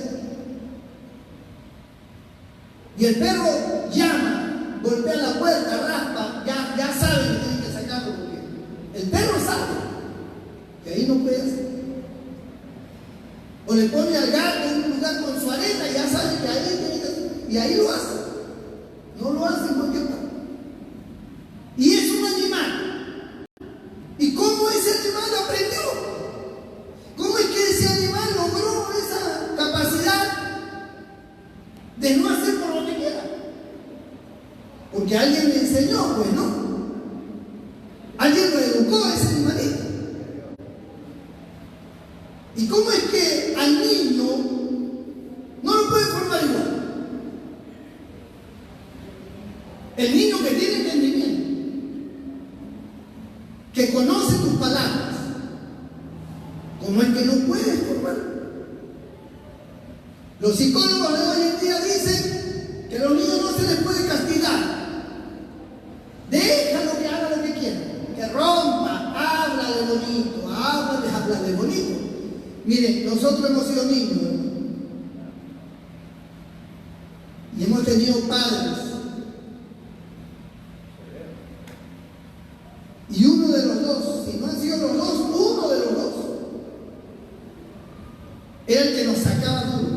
Y el perro llama, golpea la puerta, raspa, ya sabe que tiene que sacarlo, porque el perro sabe que ahí no puede hacer. O le pone al gato en un lugar con su arena, ya sabe que ahí tiene que hacer, y ahí lo hace. No lo hace en cualquier parte. Y es un animal. ¿Y cómo ese animal aprendió? ¿Cómo es que ese animal logró esa capacidad de no hacer por donde quiera? Porque alguien le enseñó, pues no. Alguien lo educó a ese animalito. ¿Y cómo es que al niño no lo puede formar igual? El niño que tiene entendimiento, que conoce tus palabras, ¿cómo es que no puedes formar? Los psicólogos de hoy en día dicen que a los niños no se les puede castigar. Déjalo que haga lo que quiera, que rompa, háblale bonito, háblale bonito. Miren, nosotros hemos sido niños, hermano, y hemos tenido padres, y uno de los dos, si no han sido los dos, uno de los dos era el que nos sacaba duro.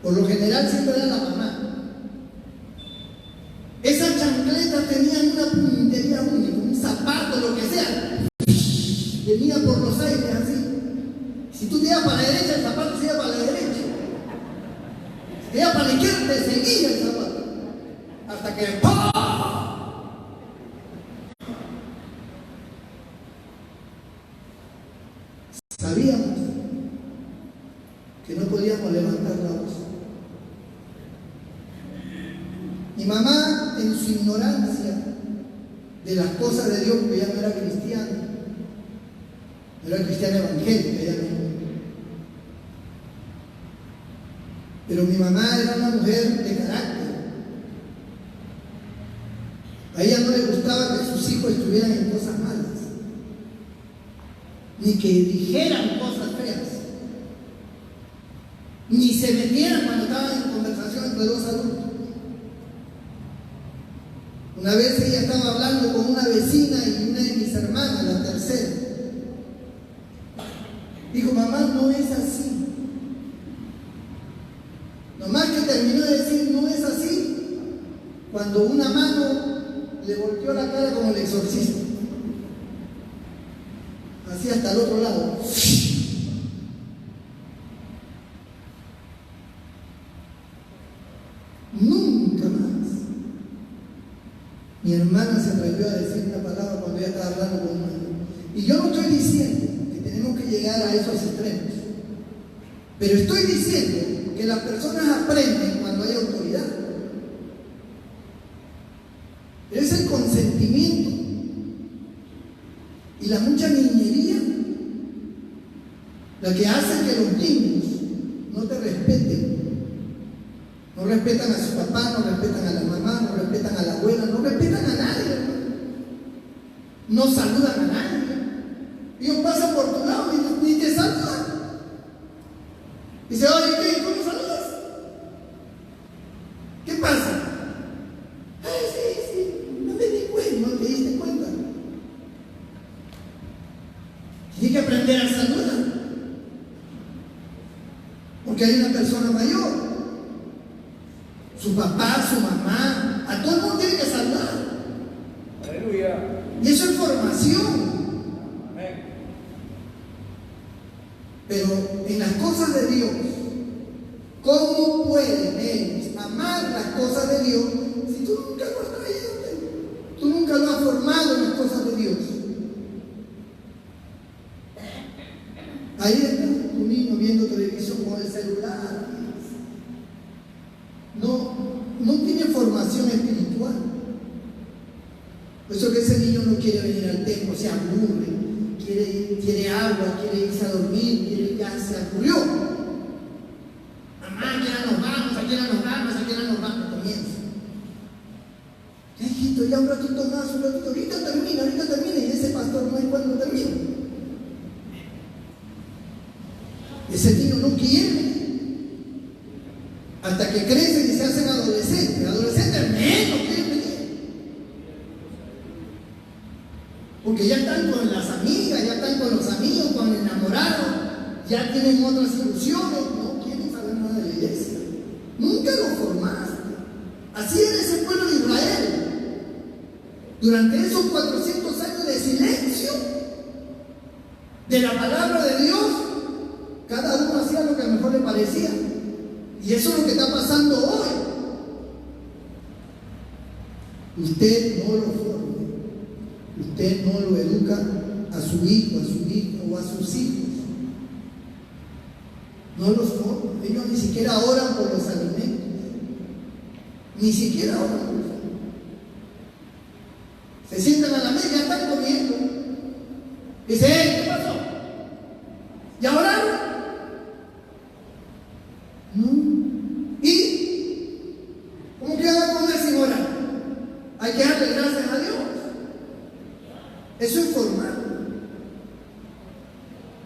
Por lo general siempre era la mamá. Esas chancletas tenían una puntería única, un zapato, lo que sea, venía por los aires así. Si tú te ibas para la derecha, el zapato se iba para la derecha. Si te ibas para la izquierda, te seguía el zapato. Hasta que ¡pum! Sabíamos que no podíamos levantar la voz. Mi mamá, en su ignorancia de las cosas de Dios, porque ella no era cristiana, no era cristiana evangélica, ella no. Pero mi mamá era una mujer de carácter. A ella no le gustaba que sus hijos estuvieran en cosas malas, ni que dijeran cosas feas, ni se metieran cuando estaban en conversación entre dos adultos. Una vez ella estaba hablando con una vecina y una de mis hermanas, la tercera. Dijo, mamá, no es así. Nomás que terminó de decir, no es así, cuando una mano le volteó la cara como el exorcista. Así hasta el otro lado. Nunca más mi hermana se atrevió a decir una palabra cuando ella estaba hablando con una. Y yo no estoy diciendo que tenemos que llegar a esos extremos, pero estoy diciendo que las personas aprenden cuando hay autoridad. Es el consentimiento y la mucha niñería la que hace que los niños no te respeten. No respetan a su papá, no respetan a la mamá, no respetan a la abuela, no respetan a nadie, hermano. No saludan a nadie. Ellos pasan por tu lado y ni te saludan. Dice, oye, ¿qué? ¿Cómo saludas? ¿Qué pasa? Ay, sí, no me di cuenta, no te diste cuenta. Tienes que aprender a saludar. Porque hay una persona mayor. Su papá, su mamá, a todo el mundo tiene que saludar. Aleluya. Y eso es formación. Amén. Pero en las cosas de Dios, ¿cómo pueden ellos amar las cosas de Dios si tú nunca lo has traído? Tú nunca lo has formado en las cosas de Dios. Ahí está tu niño viendo televisión con el celular. No tiene formación espiritual. Por eso que ese niño no quiere venir al templo, se aburre, quiere agua, quiere irse a dormir, ya se aburrió. Mamá, ¿a qué hora nos vamos? ¿A qué hora nos vamos? ¿A qué hora nos vamos? Comienza. Ya, hijito, ya un ratito más, un ratito. Ahorita termina, y ese pastor no es cuando termina. Ese niño no quiere. Hasta que crecen y se hacen adolescentes. Adolescentes menos quieren venir. Porque ya están con las amigas, ya están con los amigos, con el enamorado, ya tienen otras ilusiones, no quieren saber nada de la iglesia. Nunca lo formaste. Así era ese pueblo de Israel. Durante esos 400 años de silencio de la palabra de Dios, cada uno hacía lo que mejor le parecía. Y eso es lo que está pasando hoy. Usted no lo forma, usted no lo educa, a su hijo o a sus hijos. No los forman. Ellos ni siquiera oran por los alimentos. Ni siquiera oran por los alimentos. Se sientan a la mesa, ya están comiendo. Dice, ¿qué pasó? ¿Ya oraron? No. ¿Y cómo que van a comer sin orar? Hay que darle gracias a Dios. Eso es formar.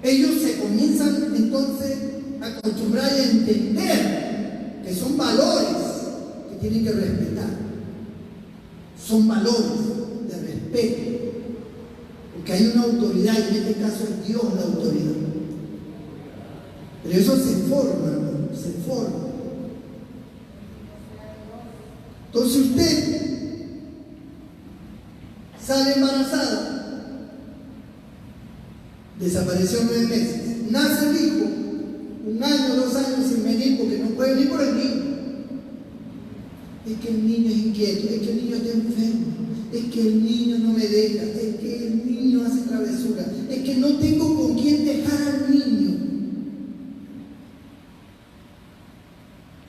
Ellos se comienzan entonces a acostumbrar y a entender que son valores que tienen que respetar. Son valores de respeto. Porque hay una autoridad, y en este caso es Dios la autoridad. Pero eso se forma, hermano, se forma. Entonces usted sale embarazada, desapareció 9 meses, nace el hijo, 1 año, 2 años sin venir porque no puede venir por el niño. Es que el niño es inquieto, es que el niño está enfermo, es que el niño no me deja, es que el niño hace travesura, es que no tengo con quién dejar al niño.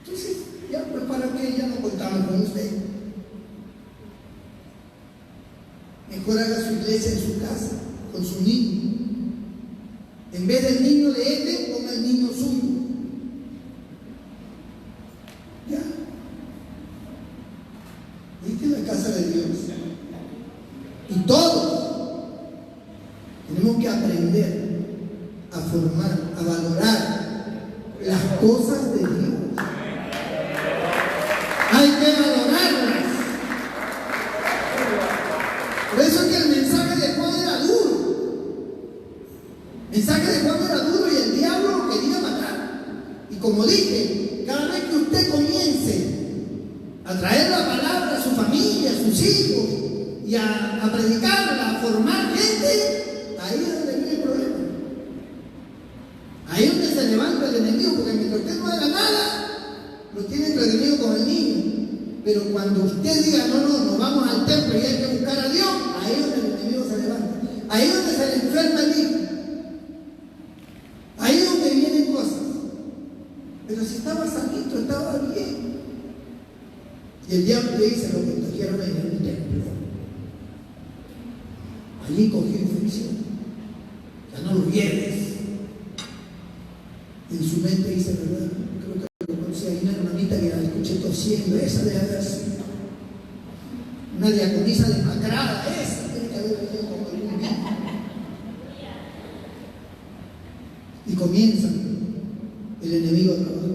Entonces, ya pues para qué ya no contamos con usted. Mejor haga su iglesia en su casa, con su niño. En vez del niño de este, ponga el niño suyo. Ya. ¿Viste la casa de Dios? Y todos tenemos que aprender a formar, a valorar las cosas de Dios. Hay que valorarlas. Por eso es que el mensaje de Juan era duro. El mensaje de Juan era duro y el diablo lo quería matar. Y como dije, cada vez que usted comience a traer la palabra a su familia, a sus hijos, y a predicarla, a formar gente, ahí es donde viene el problema. Ahí es donde se levanta el enemigo, porque mientras usted no haga nada, lo tiene entretenido con el niño. Pero cuando usted diga, no, nos vamos al templo y hay que buscar a Dios, ahí es donde el enemigo se levanta. Ahí es donde se le enferma el hijo. Ahí es donde vienen cosas. Pero si estaba sanito, estaba bien. Y el diablo le dice, lo contagiaron en el templo. Allí cogió infección. Ya no lo lleves. En su mente dice, ¿verdad? Creo que lo conocí. Hay una hermanita que la escuché tosiendo. Esa debe haber sido una diaconisa demacrada. Esa tiene que haber venido como el niño. Y comienza el enemigo a trabajar.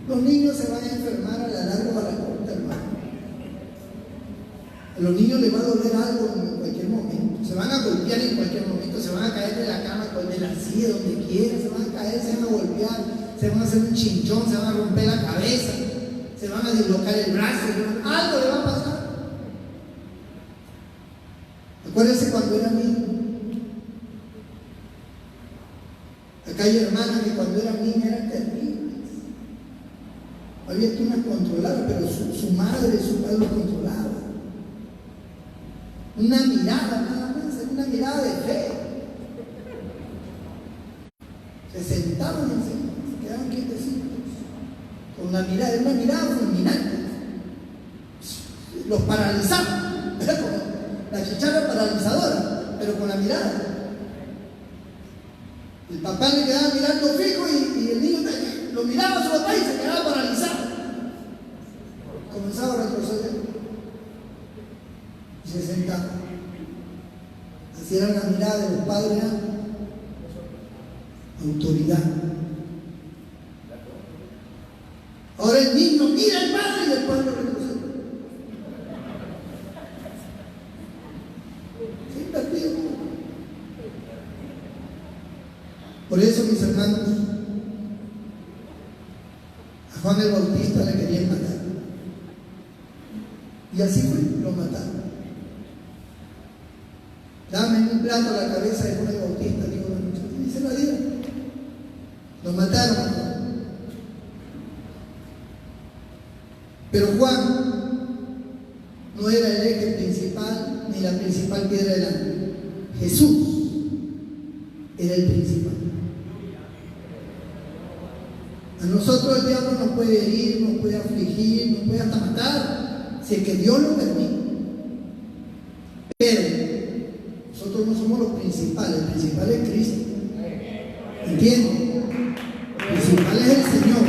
Los niños se van a enfermar a la larga o a la corta, hermano. A los niños les va a doler algo en cualquier momento. Se van a golpear en cualquier momento. Se van a caer de la cama, de la silla, donde quieran. Se van a caer, se van a golpear. Se van a hacer un chinchón, se van a romper la cabeza. Se van a dislocar el brazo. Algo le va a pasar. Acuérdense cuando era niño. Acá hay hermanas que cuando eran niñas eran terribles. Había que unas controladas, pero su madre y su padre los controlaban. Una mirada nada más, una mirada de fe. Se sentaban y se quedaban quietecitos. Con una mirada fulminante. Los paralizaban. Era como la chicharra paralizadora, pero con la mirada. El papá le quedaba mirando fijo y el niño lo miraba a su papá y se quedaba paralizado. Comenzaba a retroceder y se sentaba. Así era la mirada de los padres, autoridad. Ahora el niño mira al padre y el padre retrocede. Siempre pido. Por eso, mis hermanos, a Juan el Bautista le querían matar. Y así fue, lo mataron. Dame un plato a la cabeza de Juan el Bautista, dijo la muchacha. Y se la dieron. Lo mataron. Pero Juan no era el eje principal ni la principal piedra era Jesús. Era el principal. A nosotros el diablo nos puede herir, nos puede afligir, nos puede hasta matar, si es que Dios lo permite. Pero nosotros no somos los principales, el principal es Cristo. ¿Entienden? El principal es el Señor.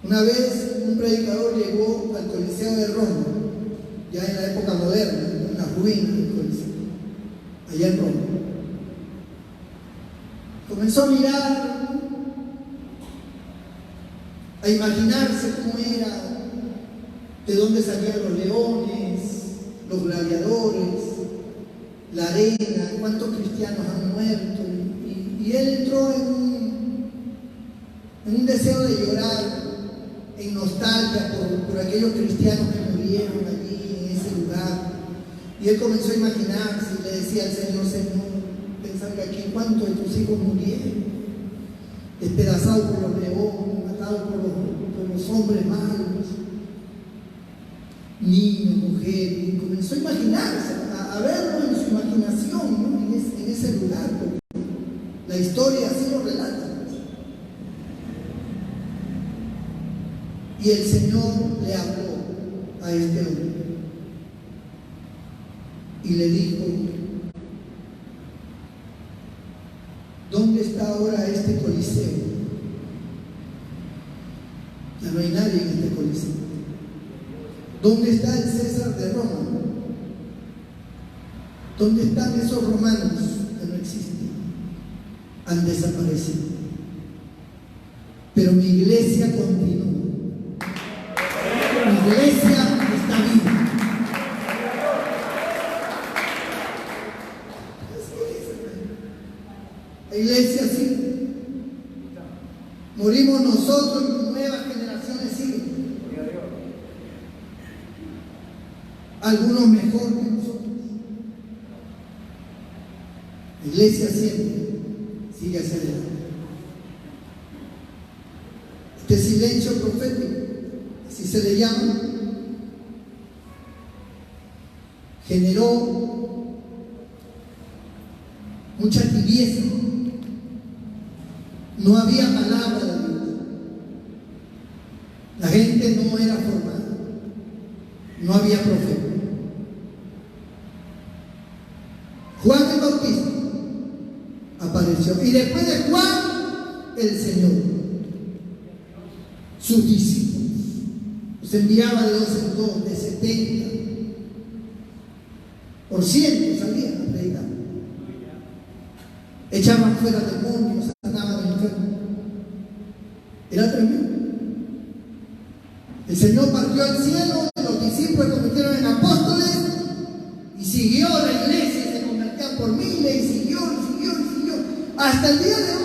Una vez un predicador llegó al Coliseo de Roma, ya en la época moderna, en las ruinas del Coliseo, allá en Roma. Comenzó a mirar, a imaginarse cómo era, de dónde salían los leones, los gladiadores, la arena, cuántos cristianos han muerto. Y él entró en un deseo de llorar, en nostalgia por aquellos cristianos que murieron allí en ese lugar. Y él comenzó a imaginarse y le decía al Señor: Señor, pensar que aquí cuántos de tus hijos murieron, despedazados por los leones, matados por los hombres malos, niños, mujeres. Y comenzó a imaginarse, a verlo en su imaginación, ¿no? en ese lugar, porque la historia así lo relata. Y el Señor le habló a este hombre y le dijo: ¿dónde está ahora este coliseo? Ya no hay nadie en este coliseo. ¿Dónde está el César de Roma? ¿Dónde están esos romanos que no existen? Han desaparecido. Pero mi iglesia continúa. Mi iglesia está viva. La iglesia sigue. Morimos nosotros y nuevas generaciones siguen. Algunos mejor que nosotros. La iglesia siempre sigue hacia adelante. Este silencio profético, así se le llama, generó mucha tibieza. No había palabra de Dios. La gente no era formada. No había profeta. Juan el Bautista apareció. Y después de Juan, el Señor. Sus discípulos. Los enviaba de 2 en 2, de 70. Por ciento salían a predicar. Echaban fuera demonios, sanaban enfermos. Era tremendo. El Señor partió al cielo, los discípulos se convirtieron en apóstoles y siguió la iglesia, se convertían por miles y siguió, hasta el día de hoy.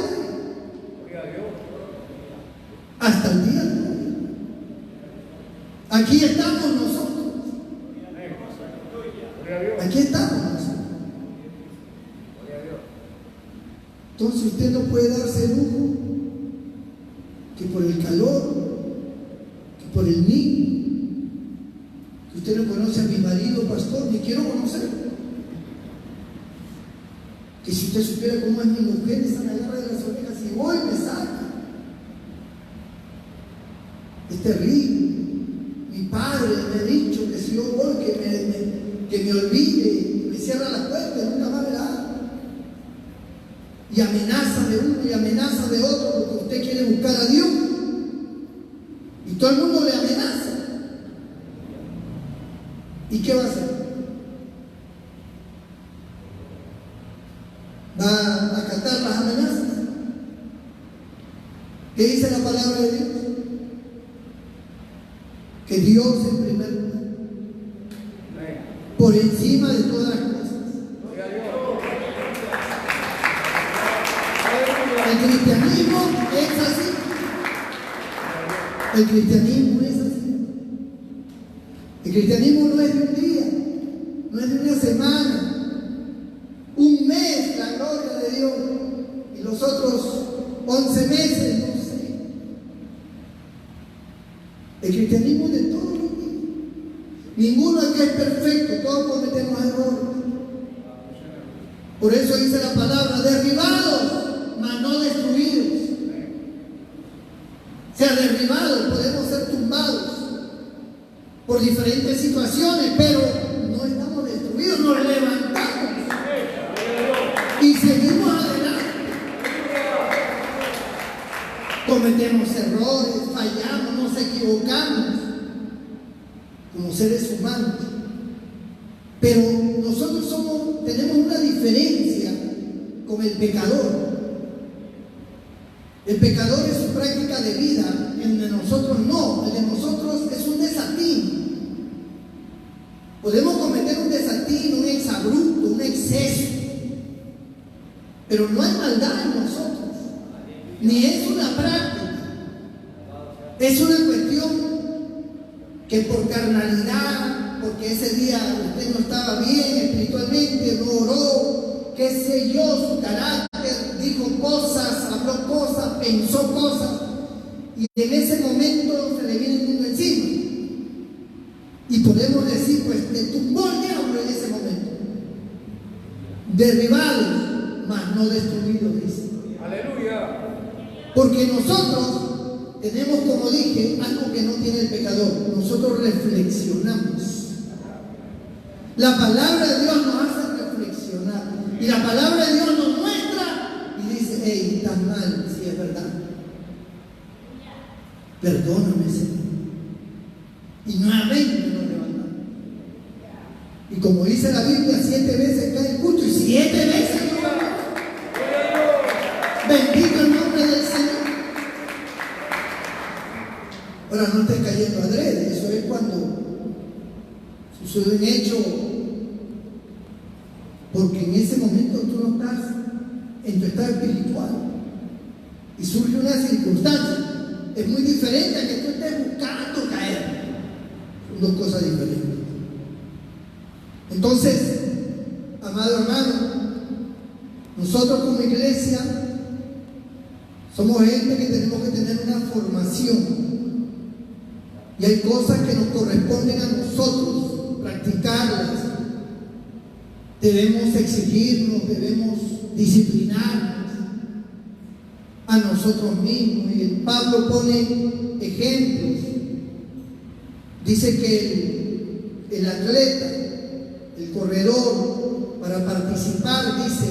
Hasta el día de hoy. Aquí estamos nosotros. Aquí estamos nosotros. Entonces usted no puede darse el lujo que por el calor, que por el niño, que usted no conoce a mi marido, pastor, ni quiero conocerlo. Que si usted supiera cómo es mi mujer, esa me agarra de las orejas y voy me saca. Es terrible. Mi padre me ha dicho que si yo voy, que me olvide, me cierra la puerta y nunca más me la abre. Y amenaza de uno y amenaza de otro porque usted quiere buscar a Dios. Y todo el mundo le amenaza. ¿Y qué va a hacer? ¿Va a acatar las amenazas? ¿Qué dice la palabra de Dios? Que Dios en primer lugar, por encima de todas las cosas. El cristianismo es así. El cristianismo es así. El cristianismo no es de un día, no es de una semana, un mes la gloria de Dios y los otros 11 meses, no sé. El cristianismo nadie es perfecto, todos cometemos errores. Por eso dice la palabra, derribados, mas no destruidos. O sea, derribados, podemos ser tumbados por diferentes situaciones, pero no estamos destruidos, nos levantamos y seguimos adelante. Cometemos errores, fallamos, nos equivocamos como seres humanos, pero nosotros tenemos una diferencia con el pecador. El pecador es su práctica de vida, el de nosotros no, el de nosotros es un desatino. Podemos cometer un desatino, un exabrupto, un exceso, pero no hay maldad en nosotros, ni es una práctica, es una cuestión que por carnalidad, porque ese día usted no estaba bien espiritualmente, no oró, qué sé yo, su carácter, dijo cosas, habló cosas, pensó cosas, y en ese momento se le viene el mundo encima. Y podemos decir, pues, te tumbó el diablo en ese momento. Derribados, mas no destruidos, dice. Aleluya. Porque nosotros tenemos, como dije, algo que no tiene el pecador. Nosotros reflexionamos. La palabra de Dios nos hace reflexionar. Y la palabra de Dios nos muestra y dice, hey, estás mal, si es verdad. Perdóname, Señor. Y nuevamente nos levantamos. Y como dice la Biblia, 7 veces cae el justo y 7 veces no levanta. Bendito el nombre del Señor. Ahora no estés cayendo adrede, eso es cuando sucede un hecho, porque en ese momento tú no estás en tu estado espiritual y surge una circunstancia. Es muy diferente a que tú estés buscando caer. Son dos cosas diferentes. Entonces, amado hermano, nosotros como iglesia somos gente que tenemos que tener una formación. Y hay cosas que nos corresponden a nosotros practicarlas. Debemos exigirnos, debemos disciplinarnos a nosotros mismos. Y el Pablo pone ejemplos. Dice que el atleta, el corredor, para participar, dice,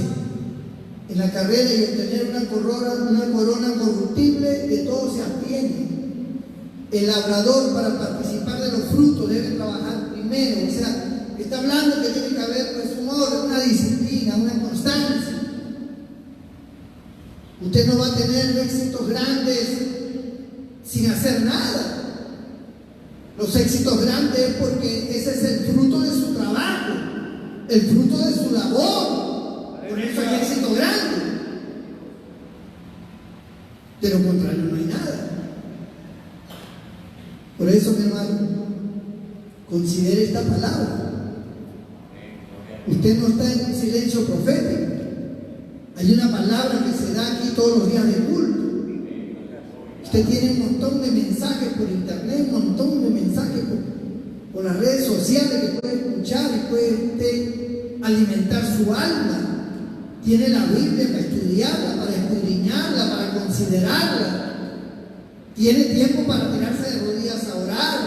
en la carrera y obtener una corona corruptible, de todo se abstiene. El labrador, para participar de los frutos, debe trabajar primero. O sea, está hablando que tiene que haber pues, un orden, una disciplina, una constancia. Usted no va a tener éxitos grandes sin hacer nada. Los éxitos grandes es porque ese es el fruto de su trabajo, el fruto de su labor. Por eso hay éxito grande. De lo contrario no hay nada. Por eso, mi hermano, considere esta palabra. Usted no está en un silencio profético. Hay una palabra que se da aquí todos los días de culto. Usted tiene un montón de mensajes por internet, un montón de mensajes por las redes sociales que puede escuchar y puede usted alimentar su alma. Tiene la Biblia para estudiarla, para escudriñarla, para considerarla. Tiene tiempo para tirarse de rodillas a orar.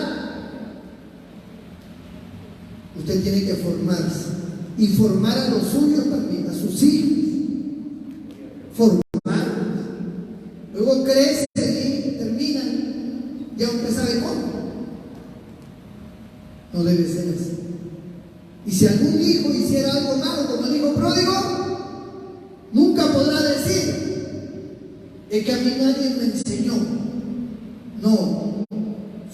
Usted tiene que formarse y formar a los suyos también, a sus hijos. Formarlos. Luego crecen y terminan. Ya usted sabe cómo. No debe ser así. Y si algún hijo hiciera algo malo, como el hijo pródigo, nunca podrá decir: es que a mí nadie me enseñó. No,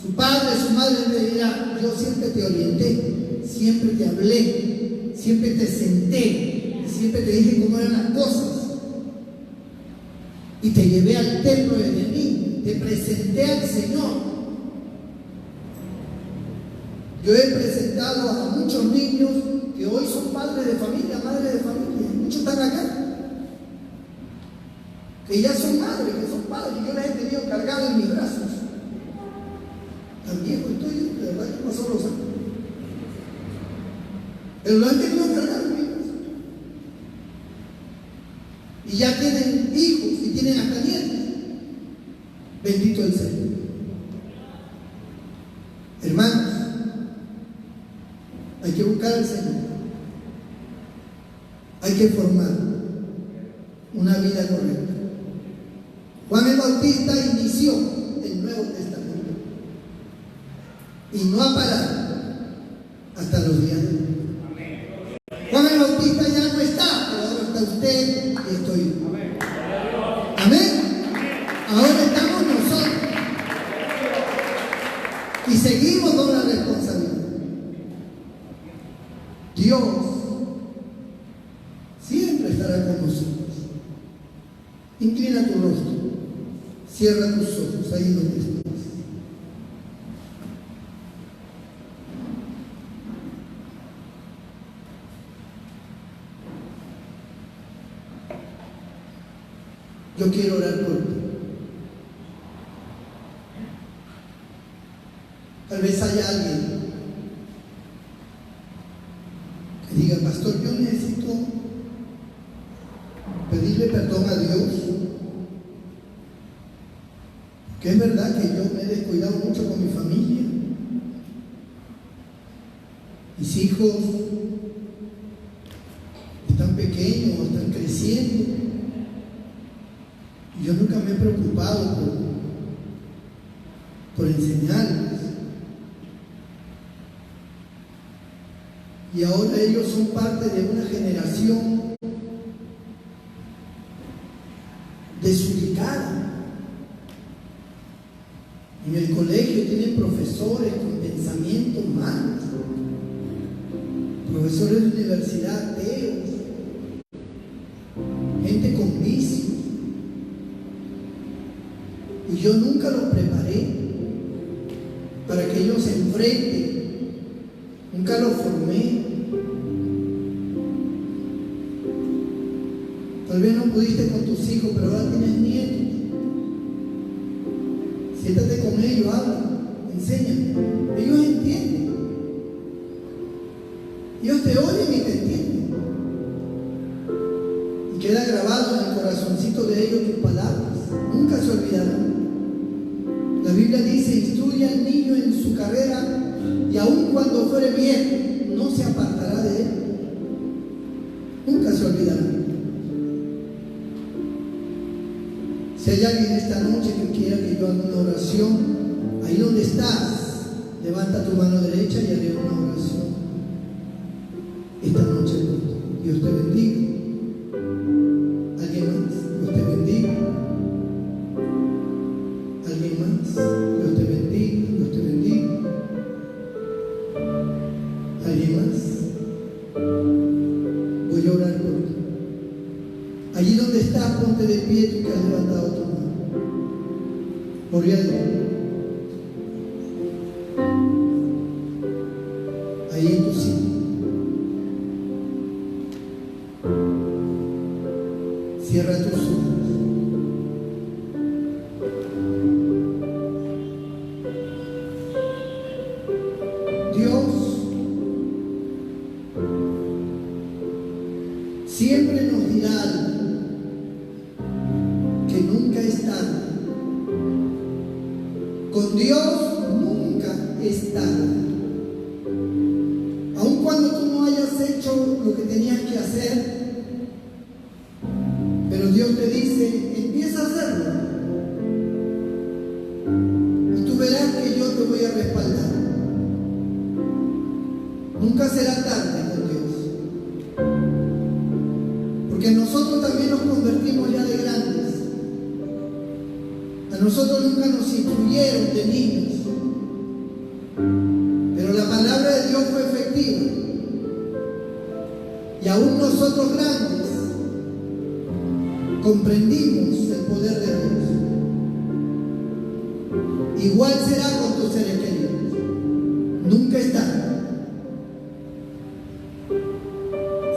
su padre, su madre le dirá: yo siempre te orienté, siempre te hablé, siempre te senté, siempre te dije cómo eran las cosas. Y te llevé al templo de mí, te presenté al Señor. Yo he presentado a muchos niños que hoy son padres de familia, madres de familia, muchos están acá, que ya son madres, que son padres, y yo les he tenido cargados en mis brazos. Tan viejo estoy, de verdad que pasó los años. Pero lo han tenido que cargar, amigos. Y ya tienen hijos y tienen hasta nietos. Bendito el Señor. Hermanos, hay que buscar al Señor. Hay que formar una vida correcta. Juan el Bautista inició el Nuevo Testamento y no ha parado hasta los días de hoy. Juan el Bautista ya no está, pero ahora está usted y estoy yo. Amén. Ahora estamos nosotros y seguimos con la responsabilidad. Dios siempre estará con nosotros. Inclina tu rostro, cierra tus ojos ahí donde estás. Yo quiero orar por ti. Tal vez haya alguien que diga, pastor, yo necesito pedirle perdón a Dios, que es verdad que yo me he descuidado mucho con mi familia, mis hijos están pequeños, están creciendo, y yo nunca me he preocupado por enseñarles. Y ahora ellos son parte de una generación desubicada. En el colegio tienen profesores con pensamientos malos, profesores de universidad ateos, gente con vicios. Y yo nunca los preparé para que ellos se enfrenten, nunca los formé. Tal vez no pudiste con tus hijos, pero ahora tienes nietos. Siéntate con ellos, habla, enséñame. Ellos entienden. Ellos te oyen y te entienden. Y queda grabado en el corazoncito de ellos tus palabras. Nunca se olvidarán. La Biblia dice, instruye al niño en su carrera y aun cuando fuere viejo, no se apartará de él. Nunca se olvidará. Si hay alguien esta noche que quiera que yo haga una oración, ahí donde estás, levanta tu mano derecha y haré una oración. Esta noche, Dios te bendiga. ¿Alguien más? Dios te bendiga. ¿Alguien más? Dios te bendiga. Dios te bendiga. ¿Alguien más? Voy a orar por ti. Allí donde estás, ponte de pie, tú que has levantado tu mano. Gloria a Dios. Ahí en tu sitio. Cierra tus ojos. Dios siempre nos dirá algo, que nunca es tarde. Con Dios nunca es tarde. Aun cuando tú no hayas hecho lo que tenías que hacer, pero Dios te dice, empieza a hacerlo. Y tú verás que yo te voy a respaldar. Nunca será tarde con Dios. Porque nosotros también nos convertimos ya de grandes. A nosotros nunca nos instruyeron de niños. Pero la palabra de Dios fue efectiva. Y aún nosotros grandes comprendimos el poder de Dios. Igual será con tus seres queridos. Nunca es tarde.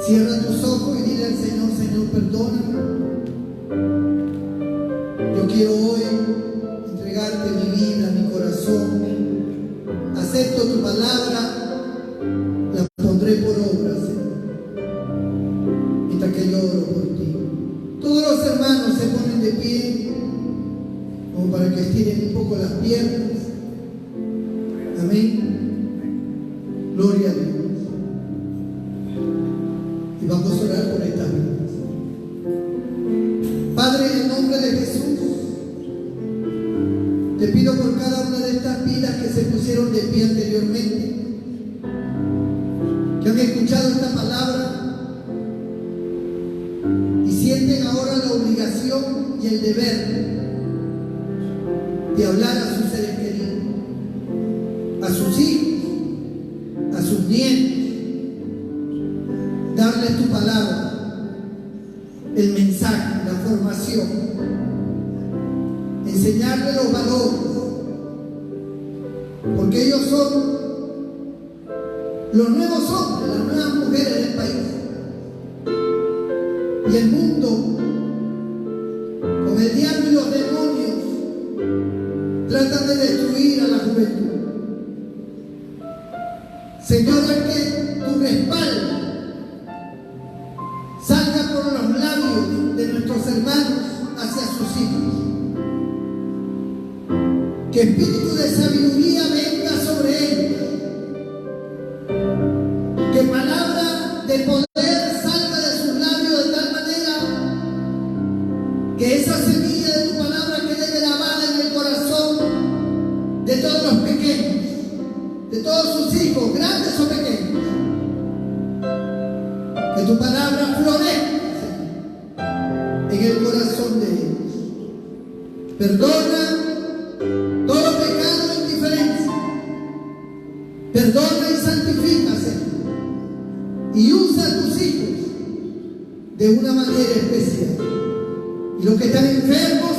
Cierra tus ojos y dile al Señor, Señor, perdóname. Yo quiero hoy entregarte mi vida, mi corazón. Acepto tu palabra, la pondré por obra, Señor. Todos los hermanos se ponen de pie, como para que estiren un poco las piernas. Amén. Gloria a Dios. Y vamos a orar por estas vidas. Padre, en el nombre de Jesús, te pido por cada una de estas vidas que se pusieron de pie anteriormente, que han escuchado esta palabra y sienten ahora la obligación y el deber de hablar a sus seres queridos, a sus hijos, a sus nietos, darles tu palabra, el mensaje, la formación, enseñarles los valores, porque ellos son los nuevos hombres, las nuevas mujeres del país. Y el mundo, con el diablo y los demonios, tratan de destruir a la juventud. Señor, es que tu respaldo salga por los labios de nuestros hermanos hacia sus hijos. Que espíritu de sabiduría venga sobre ellos. Que palabra de poder salga de sus labios de tal manera que esa semilla de tu palabra quede grabada en el corazón de todos los pequeños, de todos sus hijos, grandes o pequeños. Que tu palabra florezca en el corazón de ellos. Perdona todo pecado e indiferencia. Perdona y santifica, Señor. Y usa a tus hijos de una manera especial. Y los que están enfermos,